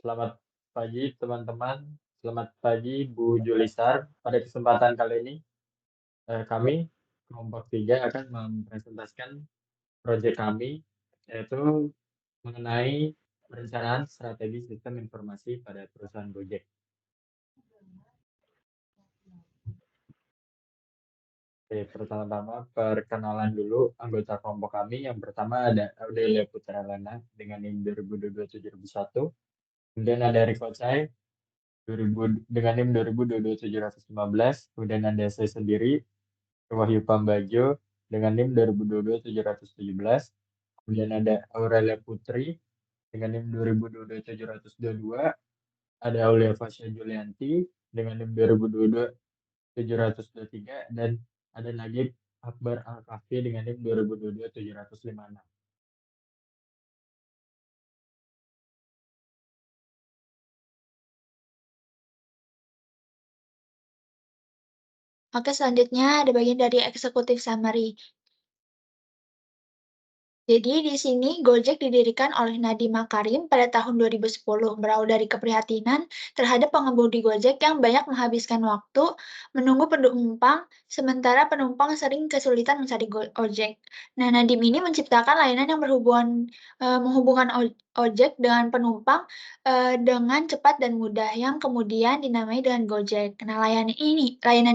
Selamat pagi teman-teman, selamat pagi Bu Julisar. Pada kesempatan kali ini, kami kelompok 3 akan mempresentasikan proyek kami, yaitu mengenai perencanaan strategi sistem informasi pada perusahaan Gojek. Oke, pertama-tama perkenalan dulu anggota kelompok kami. Yang pertama ada Audelia Putra Lana dengan NIM 2022-701. Kemudian ada Riko Chai 2000 dengan NIM 2022-715. Kemudian ada saya sendiri Wahyu Pambajo dengan NIM 2022-717. Kemudian ada Aurelia Putri dengan NIM 2022-722. Ada Aulia Fasya Julianti dengan NIM 2022-723. Dan ada Nagib Akbar Al-Kafi dengan NIM 2022-756. Oke, selanjutnya ada bagian dari eksekutif summary. Jadi di sini Gojek didirikan oleh Nadiem Makarim pada tahun 2010, berawal dari keprihatinan terhadap pengemudi Gojek yang banyak menghabiskan waktu menunggu penumpang, sementara penumpang sering kesulitan mencari ojek. Nah, Nadiem ini menciptakan layanan yang menghubungkan ojek dengan penumpang dengan cepat dan mudah, yang kemudian dinamai dengan Gojek. Nah, layanan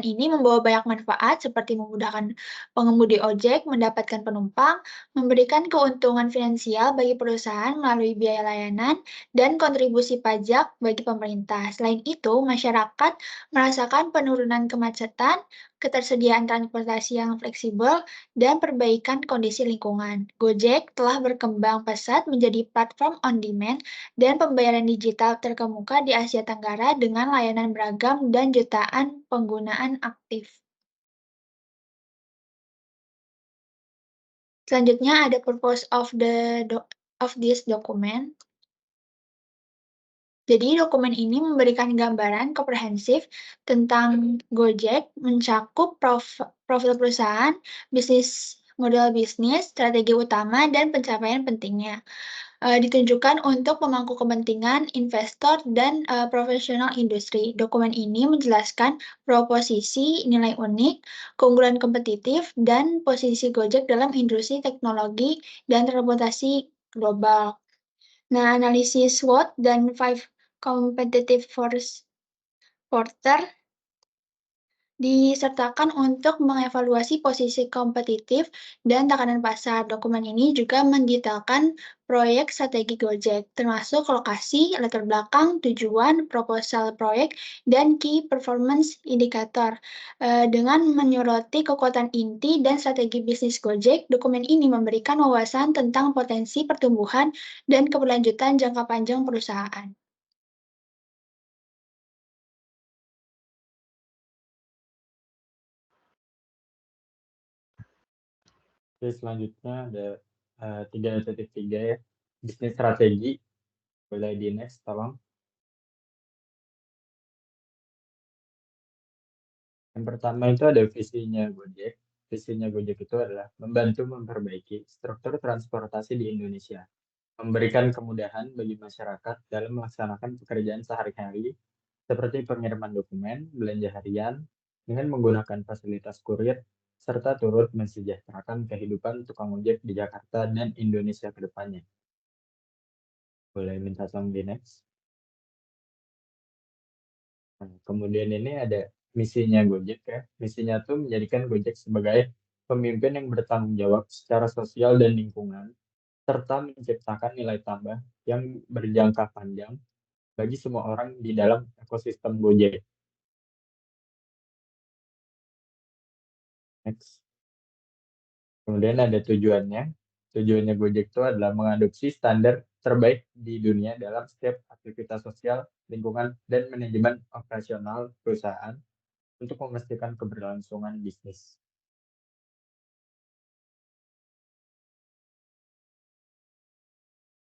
ini membawa banyak manfaat seperti memudahkan pengemudi ojek mendapatkan penumpang, memberikan keuntungan finansial bagi perusahaan melalui biaya layanan dan kontribusi pajak bagi pemerintah. Selain itu, masyarakat merasakan penurunan kemacetan, ketersediaan transportasi yang fleksibel, dan perbaikan kondisi lingkungan. Gojek telah berkembang pesat menjadi platform on-demand dan pembayaran digital terkemuka di Asia Tenggara dengan layanan beragam dan jutaan penggunaan aktif. Selanjutnya ada purpose of this document. Jadi dokumen ini memberikan gambaran komprehensif tentang Gojek, mencakup profil perusahaan, model bisnis, strategi utama, dan pencapaian pentingnya. Ditunjukkan untuk pemangku kepentingan, investor, dan profesional industri. Dokumen ini menjelaskan proposisi, nilai unik, keunggulan kompetitif, dan posisi Gojek dalam industri teknologi dan transportasi global. Nah, analisis SWOT dan Five Competitive Force Porter disertakan untuk mengevaluasi posisi kompetitif dan tekanan pasar. Dokumen ini juga mendetailkan proyek strategi Gojek, termasuk lokasi, latar belakang, tujuan, proposal proyek, dan key performance indicator. Dengan menyoroti kekuatan inti dan strategi bisnis Gojek, dokumen ini memberikan wawasan tentang potensi pertumbuhan dan keberlanjutan jangka panjang perusahaan. Oke, selanjutnya ada 3.3 ya, bisnis strategi. Boleh di next, tolong. Yang pertama itu ada visinya Gojek. Visinya Gojek itu adalah membantu memperbaiki struktur transportasi di Indonesia, memberikan kemudahan bagi masyarakat dalam melaksanakan pekerjaan sehari-hari seperti pengiriman dokumen, belanja harian, dengan menggunakan fasilitas kurir, serta turut mensejahterakan kehidupan tukang ojek di Jakarta dan Indonesia ke depannya. Boleh minta tolong di next. Nah, kemudian ini ada misinya Gojek ya. Misinya tuh menjadikan Gojek sebagai pemimpin yang bertanggung jawab secara sosial dan lingkungan, serta menciptakan nilai tambah yang berjangka panjang bagi semua orang di dalam ekosistem Gojek. Next. Kemudian ada tujuannya. Tujuannya Gojek itu adalah mengadopsi standar terbaik di dunia dalam setiap aktivitas sosial, lingkungan, dan manajemen operasional perusahaan untuk memastikan keberlangsungan bisnis.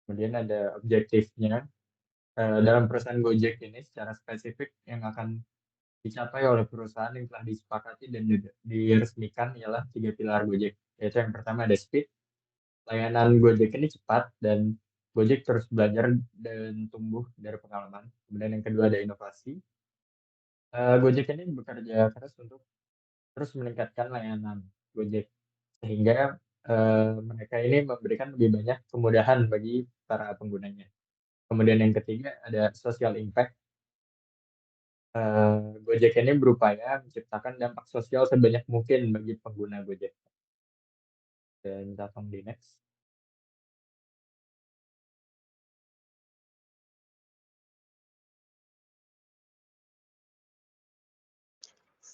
Kemudian ada objektifnya. Dalam perusahaan Gojek ini secara spesifik yang akan dicapai oleh perusahaan yang telah disepakati dan diresmikan ialah 3 pilar Gojek. Yaitu yang pertama ada speed. Layanan Gojek ini cepat dan Gojek terus belajar dan tumbuh dari pengalaman. Kemudian yang kedua ada inovasi. Gojek ini bekerja keras untuk terus meningkatkan layanan Gojek, sehingga, mereka ini memberikan lebih banyak kemudahan bagi para penggunanya. Kemudian yang ketiga ada social impact. Gojek ini berupaya menciptakan dampak sosial sebanyak mungkin bagi pengguna Gojek. Dan langsung di next.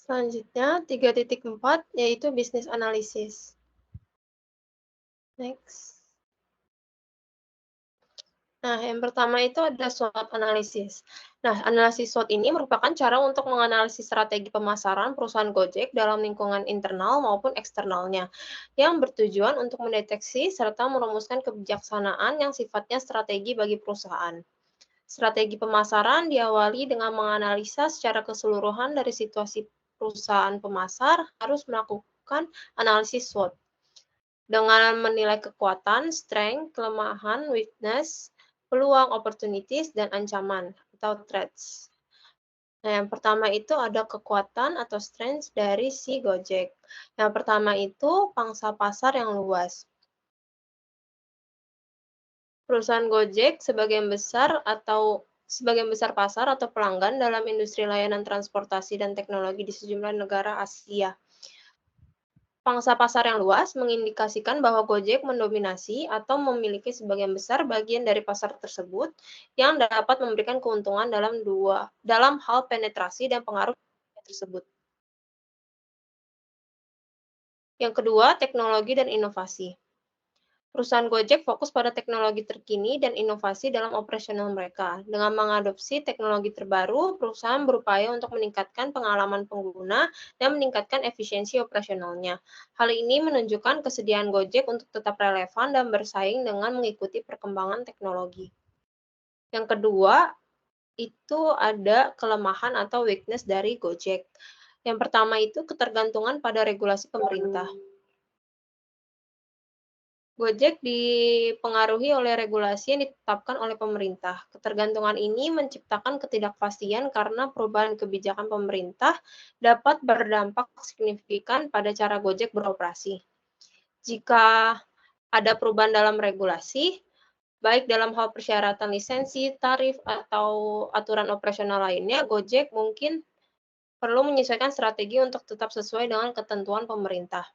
Selanjutnya 3.4 yaitu bisnis analisis. Next. Nah, yang pertama itu ada SWOT analisis. Nah, analisis SWOT ini merupakan cara untuk menganalisis strategi pemasaran perusahaan Gojek dalam lingkungan internal maupun eksternalnya, yang bertujuan untuk mendeteksi serta merumuskan kebijaksanaan yang sifatnya strategi bagi perusahaan. Strategi pemasaran diawali dengan menganalisa secara keseluruhan dari situasi perusahaan pemasar harus melakukan analisis SWOT dengan menilai kekuatan, strength, kelemahan, weakness, peluang, opportunities, dan ancaman atau threats. Nah, yang pertama itu ada kekuatan atau strength dari si Gojek. Yang pertama itu pangsa pasar yang luas. Perusahaan Gojek sebagian besar pasar atau pelanggan dalam industri layanan transportasi dan teknologi di sejumlah negara Asia. Pangsa pasar yang luas mengindikasikan bahwa Gojek mendominasi atau memiliki sebagian besar bagian dari pasar tersebut yang dapat memberikan keuntungan dalam hal penetrasi dan pengaruh tersebut. Yang kedua, teknologi dan inovasi. Perusahaan Gojek fokus pada teknologi terkini dan inovasi dalam operasional mereka. Dengan mengadopsi teknologi terbaru, perusahaan berupaya untuk meningkatkan pengalaman pengguna dan meningkatkan efisiensi operasionalnya. Hal ini menunjukkan kesediaan Gojek untuk tetap relevan dan bersaing dengan mengikuti perkembangan teknologi. Yang kedua, itu ada kelemahan atau weakness dari Gojek. Yang pertama itu ketergantungan pada regulasi pemerintah. Gojek dipengaruhi oleh regulasi yang ditetapkan oleh pemerintah. Ketergantungan ini menciptakan ketidakpastian karena perubahan kebijakan pemerintah dapat berdampak signifikan pada cara Gojek beroperasi. Jika ada perubahan dalam regulasi, baik dalam hal persyaratan lisensi, tarif, atau aturan operasional lainnya, Gojek mungkin perlu menyesuaikan strategi untuk tetap sesuai dengan ketentuan pemerintah.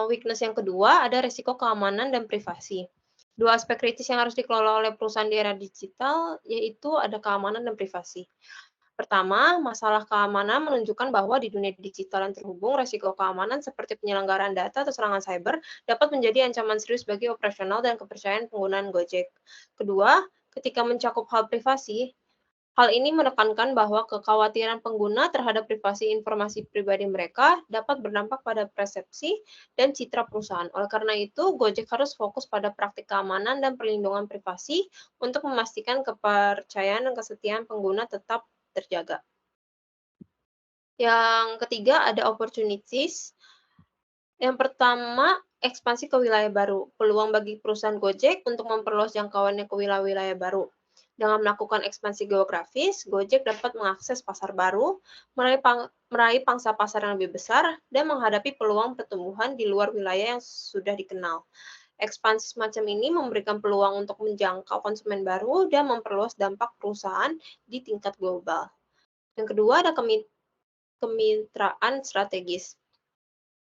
Weakness yang kedua ada risiko keamanan dan privasi. Dua aspek kritis yang harus dikelola oleh perusahaan di era digital yaitu ada keamanan dan privasi. Pertama, masalah keamanan menunjukkan bahwa di dunia digital yang terhubung, risiko keamanan seperti penyelenggaraan data atau serangan cyber dapat menjadi ancaman serius bagi operasional dan kepercayaan penggunaan Gojek. Kedua, ketika mencakup hal privasi, hal ini menekankan bahwa kekhawatiran pengguna terhadap privasi informasi pribadi mereka dapat berdampak pada persepsi dan citra perusahaan. Oleh karena itu, Gojek harus fokus pada praktik keamanan dan perlindungan privasi untuk memastikan kepercayaan dan kesetiaan pengguna tetap terjaga. Yang ketiga ada opportunities. Yang pertama, ekspansi ke wilayah baru. Peluang bagi perusahaan Gojek untuk memperluas jangkauannya ke wilayah-wilayah baru. Dengan melakukan ekspansi geografis, Gojek dapat mengakses pasar baru, meraih pangsa pasar yang lebih besar, dan menghadapi peluang pertumbuhan di luar wilayah yang sudah dikenal. Ekspansi semacam ini memberikan peluang untuk menjangkau konsumen baru dan memperluas dampak perusahaan di tingkat global. Yang kedua ada kemitraan strategis.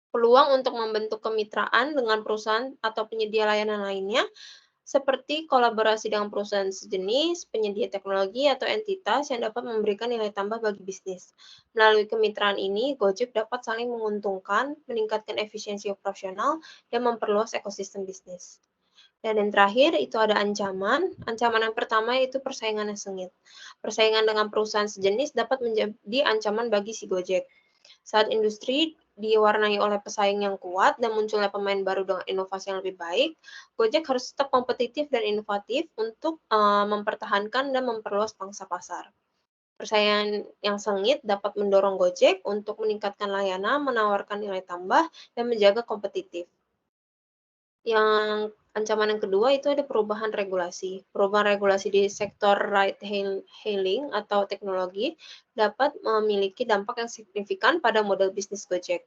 Peluang untuk membentuk kemitraan dengan perusahaan atau penyedia layanan lainnya seperti kolaborasi dengan perusahaan sejenis, penyedia teknologi, atau entitas yang dapat memberikan nilai tambah bagi bisnis. Melalui kemitraan ini, Gojek dapat saling menguntungkan, meningkatkan efisiensi operasional, dan memperluas ekosistem bisnis. Dan yang terakhir itu ada ancaman. Ancaman yang pertama yaitu persaingan yang sengit. Persaingan dengan perusahaan sejenis dapat menjadi ancaman bagi si Gojek. Saat industri diwarnai oleh pesaing yang kuat dan munculnya pemain baru dengan inovasi yang lebih baik, Gojek harus tetap kompetitif dan inovatif untuk mempertahankan dan memperluas pangsa pasar. Persaingan yang sengit dapat mendorong Gojek untuk meningkatkan layanan, menawarkan nilai tambah, dan menjaga kompetitif. Yang Ancaman yang kedua itu ada perubahan regulasi. Perubahan regulasi di sektor ride-hailing atau teknologi dapat memiliki dampak yang signifikan pada model bisnis Gojek.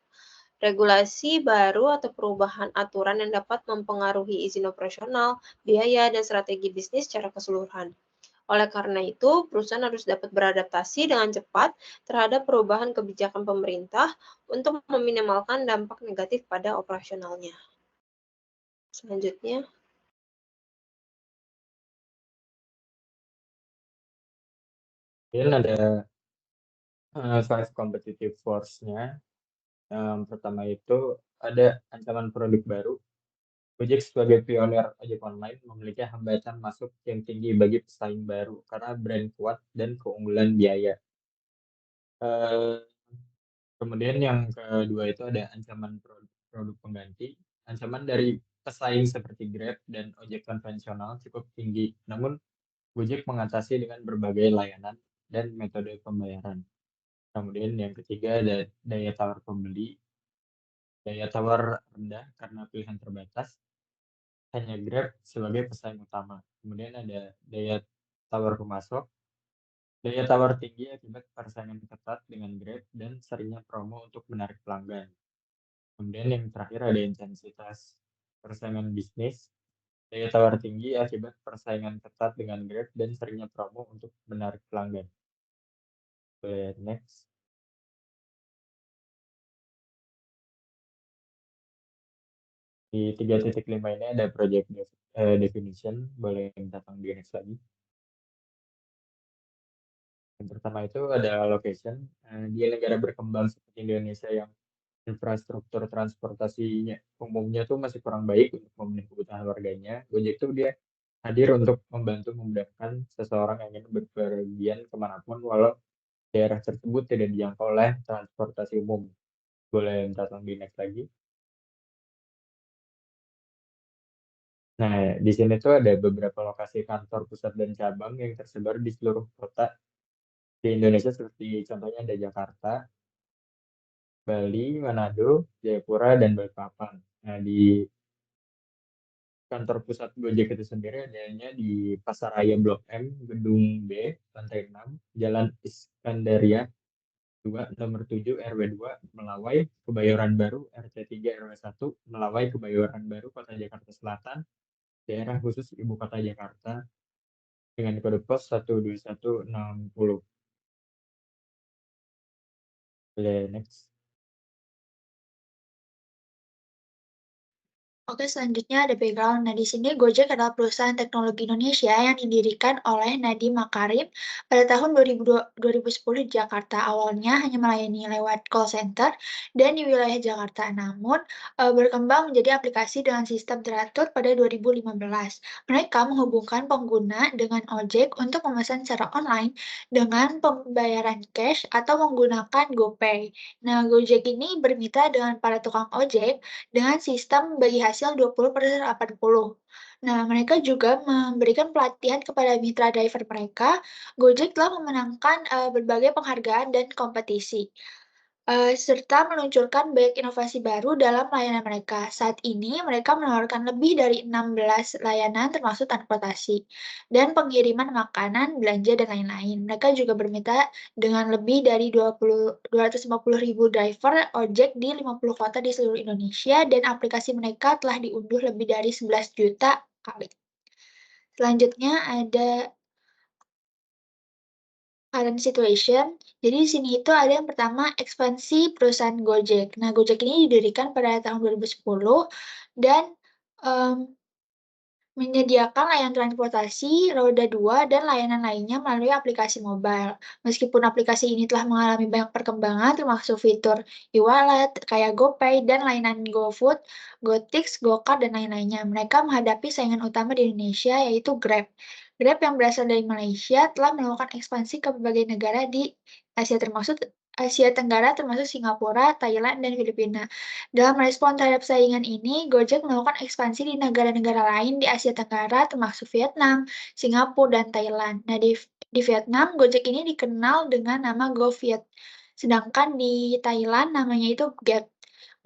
Regulasi baru atau perubahan aturan yang dapat mempengaruhi izin operasional, biaya, dan strategi bisnis secara keseluruhan. Oleh karena itu, perusahaan harus dapat beradaptasi dengan cepat terhadap perubahan kebijakan pemerintah untuk meminimalkan dampak negatif pada operasionalnya. Selanjutnya, Kemudian ada 5 competitive force-nya. Yang pertama itu ada ancaman produk baru. Gojek sebagai pionir ojek online memiliki hambatan masuk yang tinggi bagi pesaing baru karena brand kuat dan keunggulan biaya. Kemudian yang kedua itu ada ancaman produk pengganti. Ancaman dari pesaing seperti Grab dan ojek konvensional cukup tinggi, namun Gojek mengatasi dengan berbagai layanan dan metode pembayaran. Kemudian yang ketiga ada daya tawar pembeli. Daya tawar rendah karena pilihan terbatas, hanya Grab sebagai pesaing utama. Kemudian ada daya tawar pemasok. Daya tawar tinggi akibat persaingan ketat dengan Grab dan seringnya promo untuk menarik pelanggan. Kemudian yang terakhir ada intensitas persaingan bisnis. Daya tawar tinggi akibat persaingan ketat dengan Grab dan seringnya promo untuk menarik pelanggan. Next. Di 3.5 ini ada project definition, boleh datang di next lagi. Yang pertama itu ada location. Di negara berkembang seperti Indonesia yang infrastruktur transportasinya umumnya tuh masih kurang baik untuk memenuhi kebutuhan warganya, Gojek tuh dia hadir untuk membantu memudahkan seseorang yang ingin berpergian kemanapun walau daerah tersebut tidak dijangkau oleh transportasi umum. Boleh datang di next lagi. Nah, di sini tuh ada beberapa lokasi kantor pusat dan cabang yang tersebar di seluruh kota di Indonesia seperti contohnya ada Jakarta, Bali, Manado, Jayapura, dan Balikpapan. Nah, di kantor pusat Gojek itu sendiri adanya di Pasaraya Blok M, Gedung B, lantai 6, Jalan Iskandaria 2, nomor 7, RW 2, Melawai, Kebayoran Baru, RT 3, RW 1, Melawai, Kebayoran Baru, Kota Jakarta Selatan, daerah khusus Ibu Kota Jakarta, dengan kode pos 12160. Next. Oke, selanjutnya ada background. Nah, di sini Gojek adalah perusahaan teknologi Indonesia yang didirikan oleh Nadiem Makarim pada tahun 2010 di Jakarta. Awalnya hanya melayani lewat call center dan di wilayah Jakarta, namun berkembang menjadi aplikasi dengan sistem teratur pada 2015. Mereka menghubungkan pengguna dengan ojek untuk memesan secara online dengan pembayaran cash atau menggunakan GoPay. Nah, Gojek ini bermitra dengan para tukang ojek dengan sistem bagi hasil 20/80. Nah, mereka juga memberikan pelatihan kepada mitra driver mereka. Gojek telah memenangkan berbagai penghargaan dan kompetisi, serta meluncurkan banyak inovasi baru dalam layanan mereka. Saat ini, mereka menawarkan lebih dari 16 layanan termasuk transportasi dan pengiriman makanan, belanja, dan lain-lain. Mereka juga bermitra dengan lebih dari 250.000 driver ojek di 50 kota di seluruh Indonesia dan aplikasi mereka telah diunduh lebih dari 11 juta kali. Selanjutnya ada current situation. Jadi di sini itu ada yang pertama ekspansi perusahaan Gojek. Nah, Gojek ini didirikan pada tahun 2010 dan menyediakan layanan transportasi roda 2 dan layanan lainnya melalui aplikasi mobile. Meskipun aplikasi ini telah mengalami banyak perkembangan termasuk fitur e-wallet kayak GoPay dan layanan GoFood, GoTix, GoCar, dan lain-lainnya. Mereka menghadapi saingan utama di Indonesia yaitu Grab. Grab yang berasal dari Malaysia telah melakukan ekspansi ke berbagai negara di Asia Tenggara termasuk Singapura, Thailand, dan Filipina. Dalam respon terhadap saingan ini, Gojek melakukan ekspansi di negara-negara lain di Asia Tenggara termasuk Vietnam, Singapura, dan Thailand. Nah, di Vietnam, Gojek ini dikenal dengan nama GoViet. Sedangkan di Thailand namanya itu Grab.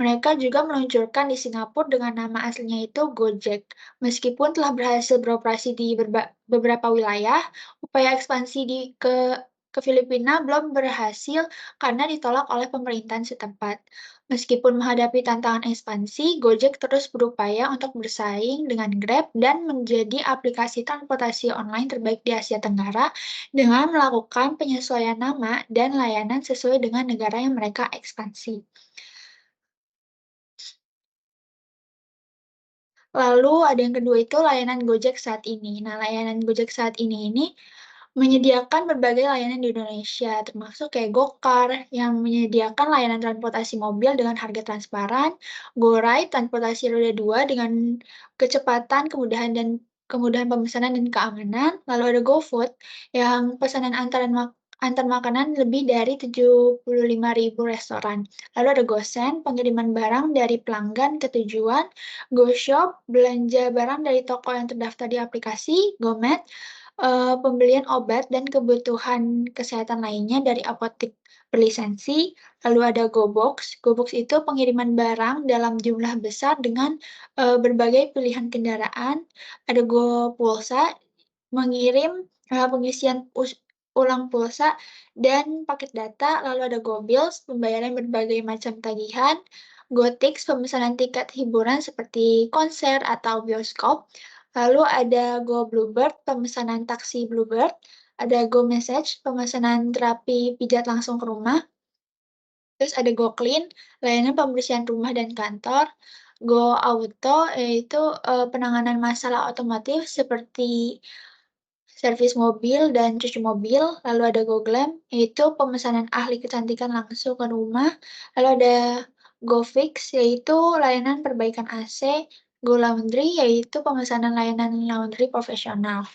Mereka juga meluncurkan di Singapura dengan nama aslinya itu Gojek. Meskipun telah berhasil beroperasi di beberapa wilayah, upaya ekspansi ke Filipina belum berhasil karena ditolak oleh pemerintahan setempat. Meskipun menghadapi tantangan ekspansi, Gojek terus berupaya untuk bersaing dengan Grab dan menjadi aplikasi transportasi online terbaik di Asia Tenggara dengan melakukan penyesuaian nama dan layanan sesuai dengan negara yang mereka ekspansi. Lalu ada yang kedua itu layanan Gojek saat ini. Nah, layanan Gojek saat ini menyediakan berbagai layanan di Indonesia, termasuk kayak Gokar yang menyediakan layanan transportasi mobil dengan harga transparan, GoRide transportasi roda 2 dengan kecepatan, kemudahan pemesanan dan keamanan. Lalu ada GoFood yang pesanan antar makanan lebih dari 75.000 restoran. Lalu ada GoSend, pengiriman barang dari pelanggan ke tujuan, GoShop, belanja barang dari toko yang terdaftar di aplikasi, GoMed, pembelian obat dan kebutuhan kesehatan lainnya dari apotek berlisensi, lalu ada GoBox. GoBox itu pengiriman barang dalam jumlah besar dengan berbagai pilihan kendaraan. Ada GoPulsa, mengirim pengisian ulang pulsa dan paket data, lalu ada GoBills, pembayaran berbagai macam tagihan, GoTix, pemesanan tiket hiburan seperti konser atau bioskop, lalu ada GoBluebird, pemesanan taksi Bluebird, ada GoMessage, pemesanan terapi pijat langsung ke rumah, terus ada GoClean, layanan pembersihan rumah dan kantor, GoAuto, yaitu penanganan masalah otomotif seperti servis mobil dan cuci mobil, lalu ada GoGlam, yaitu pemesanan ahli kecantikan langsung ke rumah, lalu ada GoFix, yaitu layanan perbaikan AC, GoLaundry, yaitu pemesanan layanan laundry profesional.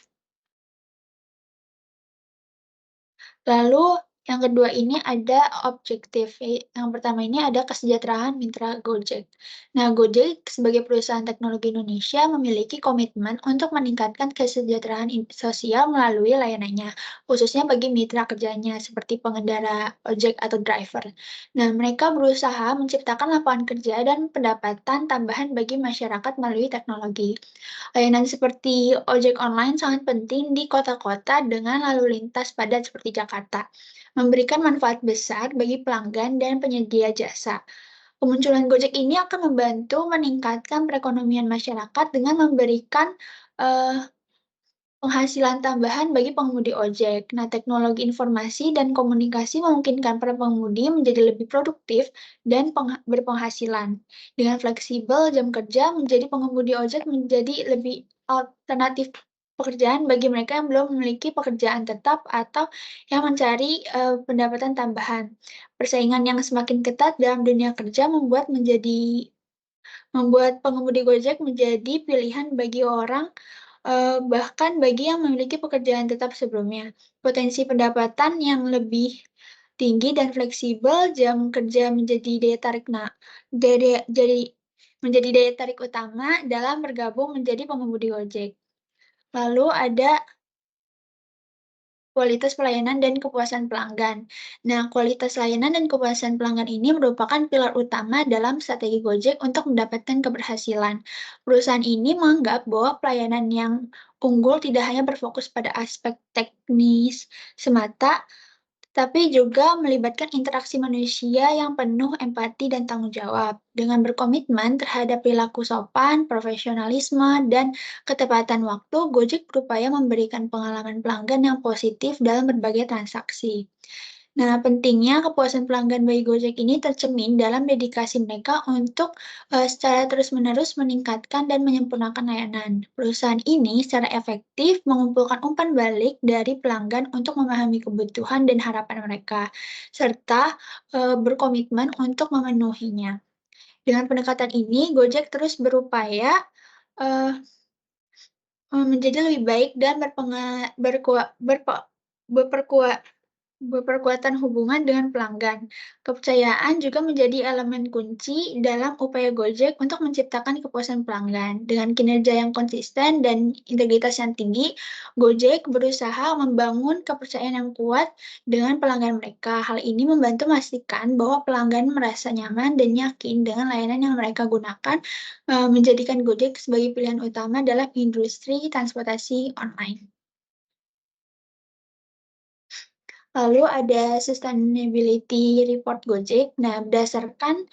Lalu yang kedua ini ada objektif. Yang pertama ini ada kesejahteraan mitra Gojek. Nah, Gojek sebagai perusahaan teknologi Indonesia memiliki komitmen untuk meningkatkan kesejahteraan sosial melalui layanannya, khususnya bagi mitra kerjanya seperti pengendara ojek atau driver. Nah, mereka berusaha menciptakan lapangan kerja dan pendapatan tambahan bagi masyarakat melalui teknologi. Layanan seperti ojek online sangat penting di kota-kota dengan lalu lintas padat seperti Jakarta, memberikan manfaat besar bagi pelanggan dan penyedia jasa. Kemunculan Gojek ini akan membantu meningkatkan perekonomian masyarakat dengan memberikan eh, penghasilan tambahan bagi pengemudi ojek. Nah, teknologi informasi dan komunikasi memungkinkan para pengemudi menjadi lebih produktif dan berpenghasilan. Dengan fleksibel jam kerja, menjadi pengemudi ojek menjadi lebih alternatif pekerjaan bagi mereka yang belum memiliki pekerjaan tetap atau yang mencari pendapatan tambahan. Persaingan yang semakin ketat dalam dunia kerja membuat pengemudi Gojek menjadi pilihan bagi orang, bahkan bagi yang memiliki pekerjaan tetap sebelumnya. Potensi pendapatan yang lebih tinggi dan fleksibel, jam kerja menjadi menjadi daya tarik utama dalam bergabung menjadi pengemudi Gojek. Lalu ada kualitas pelayanan dan kepuasan pelanggan. Nah, kualitas layanan dan kepuasan pelanggan ini merupakan pilar utama dalam strategi Gojek untuk mendapatkan keberhasilan. Perusahaan ini menganggap bahwa pelayanan yang unggul tidak hanya berfokus pada aspek teknis semata, tapi juga melibatkan interaksi manusia yang penuh empati dan tanggung jawab. Dengan berkomitmen terhadap perilaku sopan, profesionalisme, dan ketepatan waktu, Gojek berupaya memberikan pengalaman pelanggan yang positif dalam berbagai transaksi. Nah, pentingnya kepuasan pelanggan bagi Gojek ini tercermin dalam dedikasi mereka untuk secara terus-menerus meningkatkan dan menyempurnakan layanan. Perusahaan ini secara efektif mengumpulkan umpan balik dari pelanggan untuk memahami kebutuhan dan harapan mereka, serta berkomitmen untuk memenuhinya. Dengan pendekatan ini, Gojek terus berupaya uh, menjadi lebih baik dan berperkuat Perkuatan hubungan dengan pelanggan. Kepercayaan juga menjadi elemen kunci dalam upaya Gojek untuk menciptakan kepuasan pelanggan. Dengan kinerja yang konsisten dan integritas yang tinggi, Gojek berusaha membangun kepercayaan yang kuat dengan pelanggan mereka. Hal ini membantu memastikan bahwa pelanggan merasa nyaman dan yakin dengan layanan yang mereka gunakan, menjadikan Gojek sebagai pilihan utama dalam industri transportasi online. Lalu ada sustainability report Gojek. Nah, berdasarkan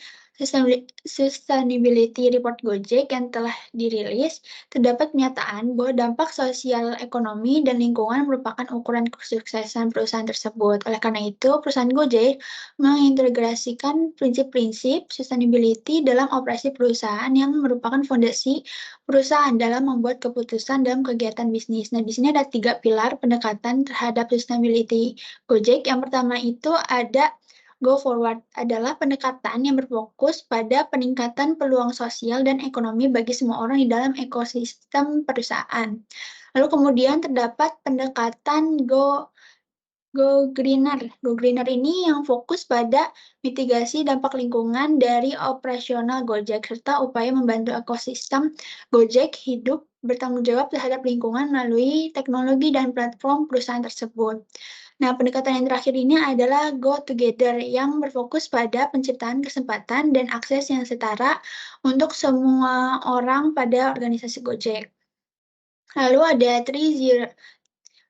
sustainability report Gojek yang telah dirilis, terdapat pernyataan bahwa dampak sosial, ekonomi, dan lingkungan merupakan ukuran kesuksesan perusahaan tersebut. Oleh karena itu, perusahaan Gojek mengintegrasikan prinsip-prinsip sustainability dalam operasi perusahaan yang merupakan fondasi perusahaan dalam membuat keputusan dalam kegiatan bisnis. Nah, di sini ada 3 pilar pendekatan terhadap sustainability Gojek. Yang pertama itu ada Go Forward, adalah pendekatan yang berfokus pada peningkatan peluang sosial dan ekonomi bagi semua orang di dalam ekosistem perusahaan. Lalu kemudian terdapat pendekatan Go Greener. Go Greener ini yang fokus pada mitigasi dampak lingkungan dari operasional Gojek, serta upaya membantu ekosistem Gojek hidup bertanggung jawab terhadap lingkungan melalui teknologi dan platform perusahaan tersebut. Nah, pendekatan yang terakhir ini adalah Go Together yang berfokus pada penciptaan kesempatan dan akses yang setara untuk semua orang pada organisasi Gojek. Lalu ada 3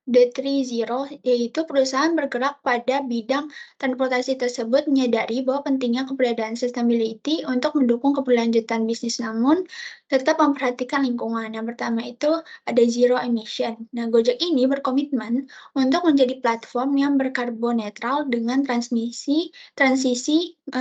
D30, yaitu perusahaan bergerak pada bidang transportasi tersebut menyadari bahwa pentingnya keberadaan sustainability untuk mendukung keberlanjutan bisnis, namun tetap memperhatikan lingkungan. Yang pertama itu ada zero emission. Nah, Gojek ini berkomitmen untuk menjadi platform yang berkarbon netral dengan transisi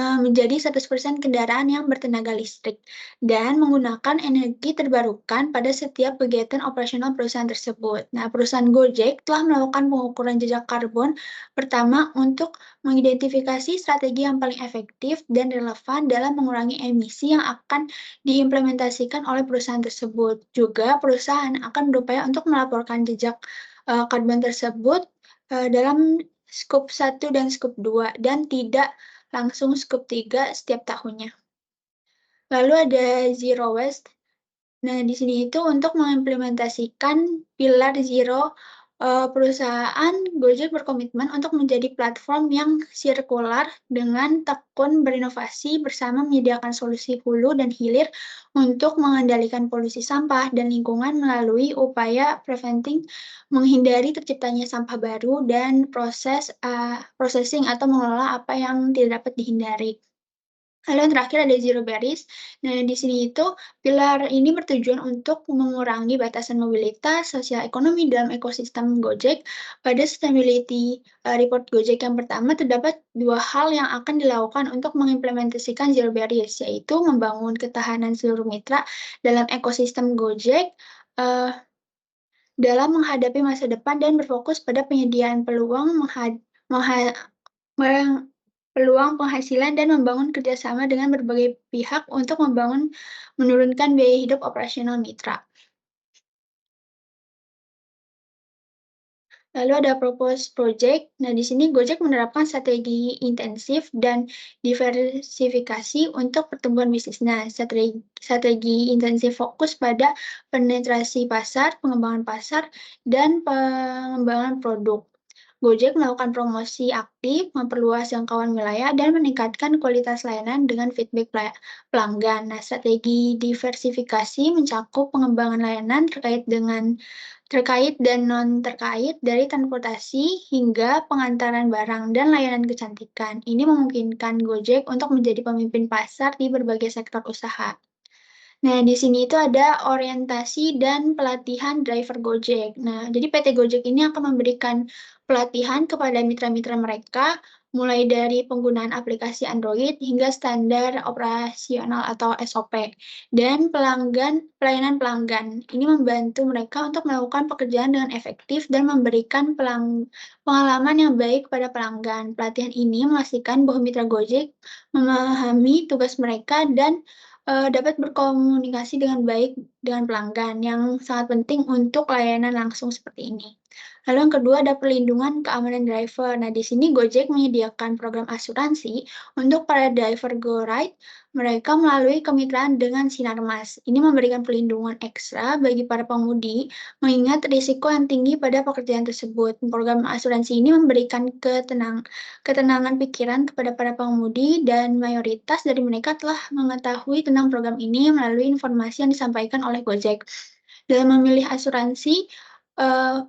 menjadi 100% kendaraan yang bertenaga listrik dan menggunakan energi terbarukan pada setiap kegiatan operasional perusahaan tersebut. Nah, perusahaan Gojek telah melakukan pengukuran jejak karbon pertama untuk mengidentifikasi strategi yang paling efektif dan relevan dalam mengurangi emisi yang akan diimplementasikan oleh perusahaan tersebut. Juga, perusahaan akan berupaya untuk melaporkan jejak karbon tersebut dalam skop 1 dan skop 2 dan tidak langsung skop 3 setiap tahunnya. Lalu ada Zero Waste. Nah, di sini itu untuk mengimplementasikan pilar zero, perusahaan Gojek berkomitmen untuk menjadi platform yang sirkular dengan tekun berinovasi bersama menyediakan solusi hulu dan hilir untuk mengendalikan polusi sampah dan lingkungan melalui upaya preventing, menghindari terciptanya sampah baru dan processing atau mengelola apa yang tidak dapat dihindari. Lalu yang terakhir ada zero barriers. Nah, di sini itu pilar ini bertujuan untuk mengurangi batasan mobilitas sosial ekonomi dalam ekosistem Gojek. Pada sustainability report Gojek yang pertama terdapat 2 hal yang akan dilakukan untuk mengimplementasikan zero barriers, yaitu membangun ketahanan seluruh mitra dalam ekosistem Gojek dalam menghadapi masa depan dan berfokus pada penyediaan peluang penghasilan dan membangun kerjasama dengan berbagai pihak untuk menurunkan biaya hidup operasional mitra. Lalu ada propose project. Nah, di sini Gojek menerapkan strategi intensif dan diversifikasi untuk pertumbuhan bisnis. Nah, strategi intensif fokus pada penetrasi pasar, pengembangan pasar, dan pengembangan produk. Gojek melakukan promosi aktif, memperluas jangkauan wilayah, dan meningkatkan kualitas layanan dengan feedback pelanggan. Nah, strategi diversifikasi mencakup pengembangan layanan terkait dan non-terkait dari transportasi hingga pengantaran barang dan layanan kecantikan. Ini memungkinkan Gojek untuk menjadi pemimpin pasar di berbagai sektor usaha. Nah, di sini itu ada orientasi dan pelatihan driver Gojek. Nah, jadi PT Gojek ini akan memberikan pelatihan kepada mitra-mitra mereka, mulai dari penggunaan aplikasi Android hingga standar operasional atau SOP. Dan pelayanan pelanggan. Ini membantu mereka untuk melakukan pekerjaan dengan efektif dan memberikan pengalaman yang baik pada pelanggan. Pelatihan ini memastikan bahwa mitra Gojek memahami tugas mereka dan dapat berkomunikasi dengan baik dengan pelanggan, yang sangat penting untuk layanan langsung seperti ini. Lalu yang kedua ada perlindungan keamanan driver. Nah, di sini Gojek menyediakan program asuransi untuk para driver GoRide mereka melalui kemitraan dengan Sinarmas. Ini memberikan perlindungan ekstra bagi para pengemudi mengingat risiko yang tinggi pada pekerjaan tersebut. Program asuransi ini memberikan ketenangan pikiran kepada para pengemudi dan mayoritas dari mereka telah mengetahui tentang program ini melalui informasi yang disampaikan oleh Gojek. Dalam memilih asuransi,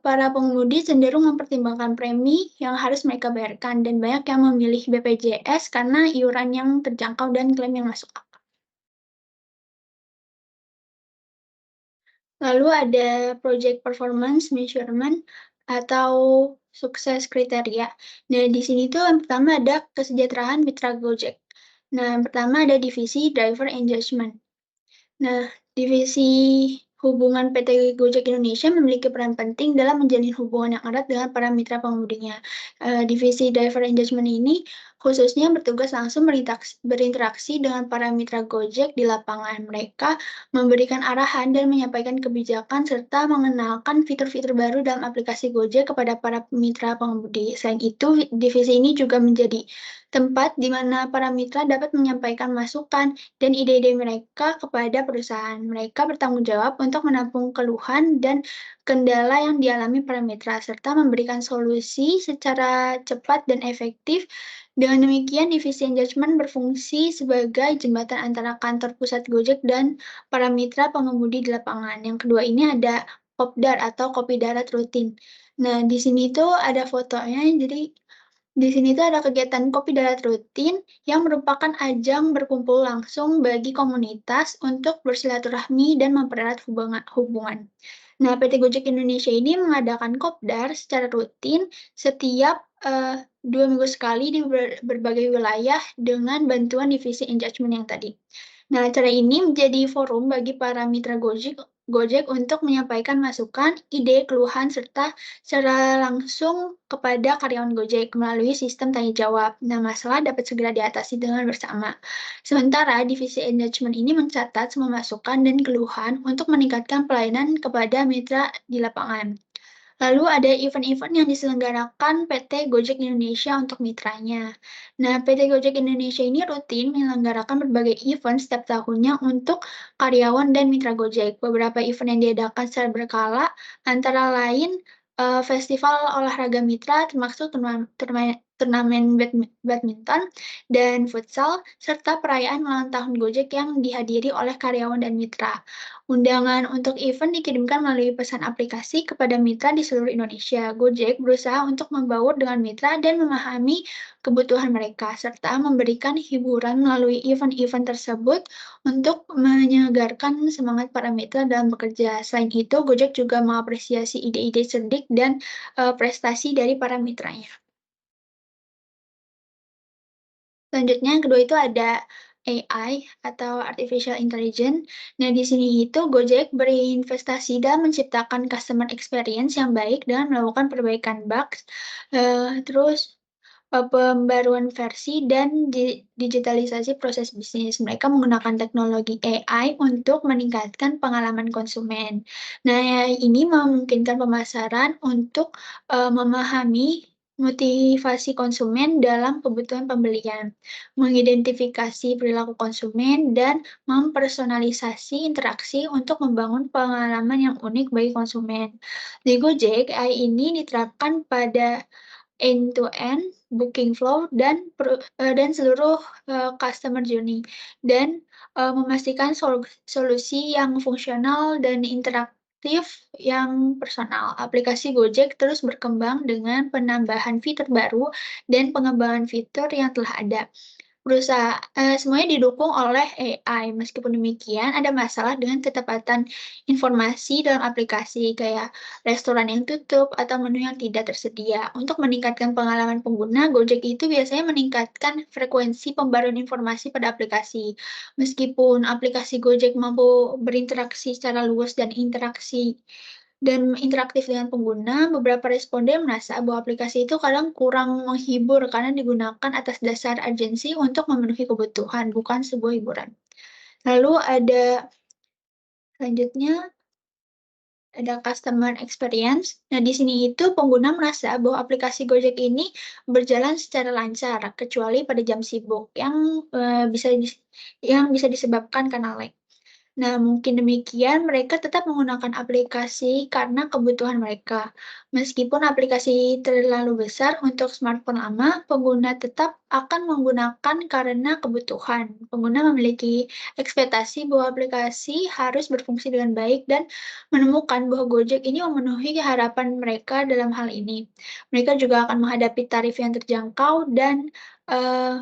para pengemudi cenderung mempertimbangkan premi yang harus mereka bayarkan dan banyak yang memilih BPJS karena iuran yang terjangkau dan klaim yang masuk akal. Lalu ada Project Performance Measurement atau sukses kriteria. Nah, di sini tuh yang pertama ada kesejahteraan mitra Gojek. Nah, yang pertama ada divisi Driver Engagement. Nah, divisi hubungan PT Gojek Indonesia memiliki peran penting dalam menjalin hubungan yang erat dengan para mitra pengemudinya. Divisi Driver Engagement ini khususnya bertugas langsung berinteraksi dengan para mitra Gojek di lapangan. Mereka memberikan arahan dan menyampaikan kebijakan serta mengenalkan fitur-fitur baru dalam aplikasi Gojek kepada para mitra pengemudi. Selain itu, divisi ini juga menjadi tempat di mana para mitra dapat menyampaikan masukan dan ide-ide mereka kepada perusahaan. Mereka bertanggung jawab untuk menampung keluhan dan kendala yang dialami para mitra, serta memberikan solusi secara cepat dan efektif. Dengan demikian, divisi engagement berfungsi sebagai jembatan antara kantor pusat Gojek dan para mitra pengemudi di lapangan. Yang kedua ini ada Kopdar atau Kopi Darat Rutin. Nah, di sini tuh ada fotonya, jadi di sini tuh ada kegiatan Kopi Darat Rutin yang merupakan ajang berkumpul langsung bagi komunitas untuk bersilaturahmi dan mempererat hubungan. Nah, PT Gojek Indonesia ini mengadakan kopdar secara rutin setiap 2 minggu sekali di berbagai wilayah dengan bantuan divisi engagement yang tadi. Nah, acara ini menjadi forum bagi para mitra Gojek untuk menyampaikan masukan, ide, keluhan, serta secara langsung kepada karyawan Gojek melalui sistem tanya jawab. Nah, masalah dapat segera diatasi dengan bersama. Sementara divisi engagement ini mencatat semua masukan dan keluhan untuk meningkatkan pelayanan kepada mitra di lapangan. Lalu ada event-event yang diselenggarakan PT Gojek Indonesia untuk mitranya. Nah, PT Gojek Indonesia ini rutin menyelenggarakan berbagai event setiap tahunnya untuk karyawan dan mitra Gojek. Beberapa event yang diadakan secara berkala, antara lain festival olahraga mitra termasuk turnamen badminton dan futsal, serta perayaan ulang tahun Gojek yang dihadiri oleh karyawan dan mitra. Undangan untuk event dikirimkan melalui pesan aplikasi kepada mitra di seluruh Indonesia. Gojek berusaha untuk membaur dengan mitra dan memahami kebutuhan mereka, serta memberikan hiburan melalui event-event tersebut untuk menyegarkan semangat para mitra dalam bekerja. Selain itu, Gojek juga mengapresiasi ide-ide cerdik dan prestasi dari para mitranya. Selanjutnya yang kedua itu ada AI atau Artificial Intelligence. Nah, di sini itu Gojek berinvestasi dalam menciptakan customer experience yang baik dengan melakukan perbaikan bugs, terus pembaruan versi dan digitalisasi proses bisnis. Mereka menggunakan teknologi AI untuk meningkatkan pengalaman konsumen. Nah, ini memungkinkan pemasaran untuk memahami motivasi konsumen dalam kebutuhan pembelian, mengidentifikasi perilaku konsumen, dan mempersonalisasi interaksi untuk membangun pengalaman yang unik bagi konsumen. Di Gojek, AI ini diterapkan pada end-to-end booking flow dan seluruh customer journey dan memastikan solusi yang fungsional dan interaktif yang personal. Aplikasi Gojek terus berkembang dengan penambahan fitur baru dan pengembangan fitur yang telah ada. Semuanya didukung oleh AI. Meskipun demikian, ada masalah dengan ketepatan informasi dalam aplikasi, kayak restoran yang tutup atau menu yang tidak tersedia. Untuk meningkatkan pengalaman pengguna, Gojek itu biasanya meningkatkan frekuensi pembaruan informasi pada aplikasi. Meskipun aplikasi Gojek mampu berinteraksi secara luas dan interaktif dengan pengguna, beberapa responden merasa bahwa aplikasi itu kadang kurang menghibur karena digunakan atas dasar urgensi untuk memenuhi kebutuhan, bukan sebuah hiburan. Lalu ada selanjutnya ada customer experience. Nah, di sini itu pengguna merasa bahwa aplikasi Gojek ini berjalan secara lancar, kecuali pada jam sibuk yang bisa disebabkan karena lag. Nah, mungkin demikian mereka tetap menggunakan aplikasi karena kebutuhan mereka. Meskipun aplikasi terlalu besar untuk smartphone lama, pengguna tetap akan menggunakan karena kebutuhan. Pengguna memiliki ekspektasi bahwa aplikasi harus berfungsi dengan baik dan menemukan bahwa Gojek ini memenuhi harapan mereka dalam hal ini. Mereka juga akan menghadapi tarif yang terjangkau dan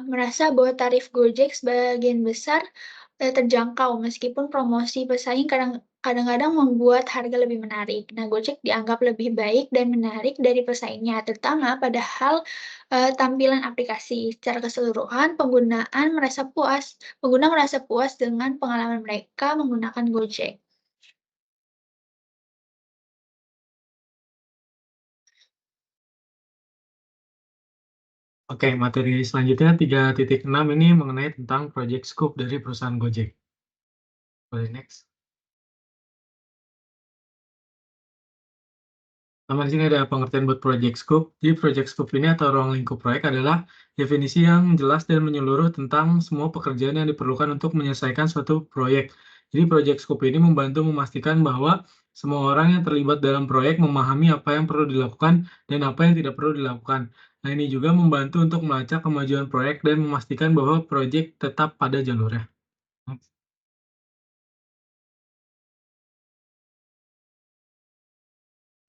merasa bahwa tarif Gojek sebagian besar terjangkau meskipun promosi pesaing kadang-kadang membuat harga lebih menarik. Nah, Gojek dianggap lebih baik dan menarik dari pesaingnya, terutama pada hal tampilan aplikasi. Secara keseluruhan, pengguna merasa puas dengan pengalaman mereka menggunakan Gojek. Oke, materi selanjutnya 3.6 ini mengenai tentang project scope dari perusahaan Gojek. Boleh next. Di sini ada pengertian buat project scope. Jadi project scope ini atau ruang lingkup proyek adalah definisi yang jelas dan menyeluruh tentang semua pekerjaan yang diperlukan untuk menyelesaikan suatu proyek. Jadi project scope ini membantu memastikan bahwa semua orang yang terlibat dalam proyek memahami apa yang perlu dilakukan dan apa yang tidak perlu dilakukan. Nah, ini juga membantu untuk melacak kemajuan proyek dan memastikan bahwa proyek tetap pada jalurnya.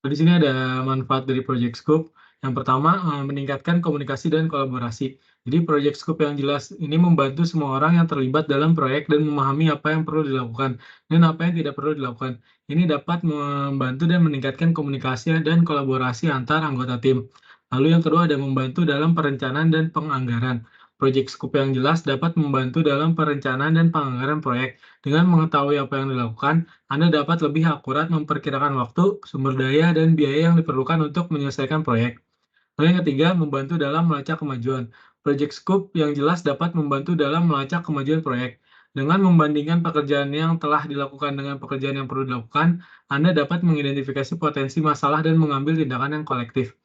Di sini ada manfaat dari Project Scope. Yang pertama, meningkatkan komunikasi dan kolaborasi. Jadi Project Scope yang jelas ini membantu semua orang yang terlibat dalam proyek dan memahami apa yang perlu dilakukan dan apa yang tidak perlu dilakukan. Ini dapat membantu dan meningkatkan komunikasi dan kolaborasi antar anggota tim. Lalu yang kedua ada membantu dalam perencanaan dan penganggaran. Project Scope yang jelas dapat membantu dalam perencanaan dan penganggaran proyek. Dengan mengetahui apa yang dilakukan, Anda dapat lebih akurat memperkirakan waktu, sumber daya, dan biaya yang diperlukan untuk menyelesaikan proyek. Lalu yang ketiga, membantu dalam melacak kemajuan. Project Scope yang jelas dapat membantu dalam melacak kemajuan proyek. Dengan membandingkan pekerjaan yang telah dilakukan dengan pekerjaan yang perlu dilakukan, Anda dapat mengidentifikasi potensi masalah dan mengambil tindakan yang kolektif.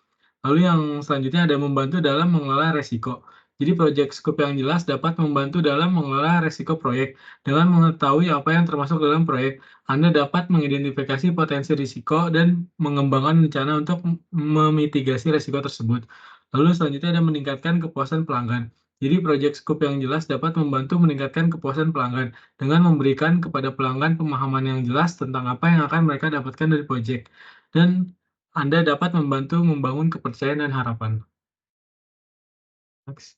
Lalu yang selanjutnya ada membantu dalam mengelola resiko. Jadi project scope yang jelas dapat membantu dalam mengelola resiko proyek. Dengan mengetahui apa yang termasuk dalam proyek, Anda dapat mengidentifikasi potensi risiko dan mengembangkan rencana untuk memitigasi risiko tersebut. Lalu selanjutnya ada meningkatkan kepuasan pelanggan. Jadi project scope yang jelas dapat membantu meningkatkan kepuasan pelanggan dengan memberikan kepada pelanggan pemahaman yang jelas tentang apa yang akan mereka dapatkan dari project. Dan Anda dapat membantu membangun kepercayaan dan harapan. Next.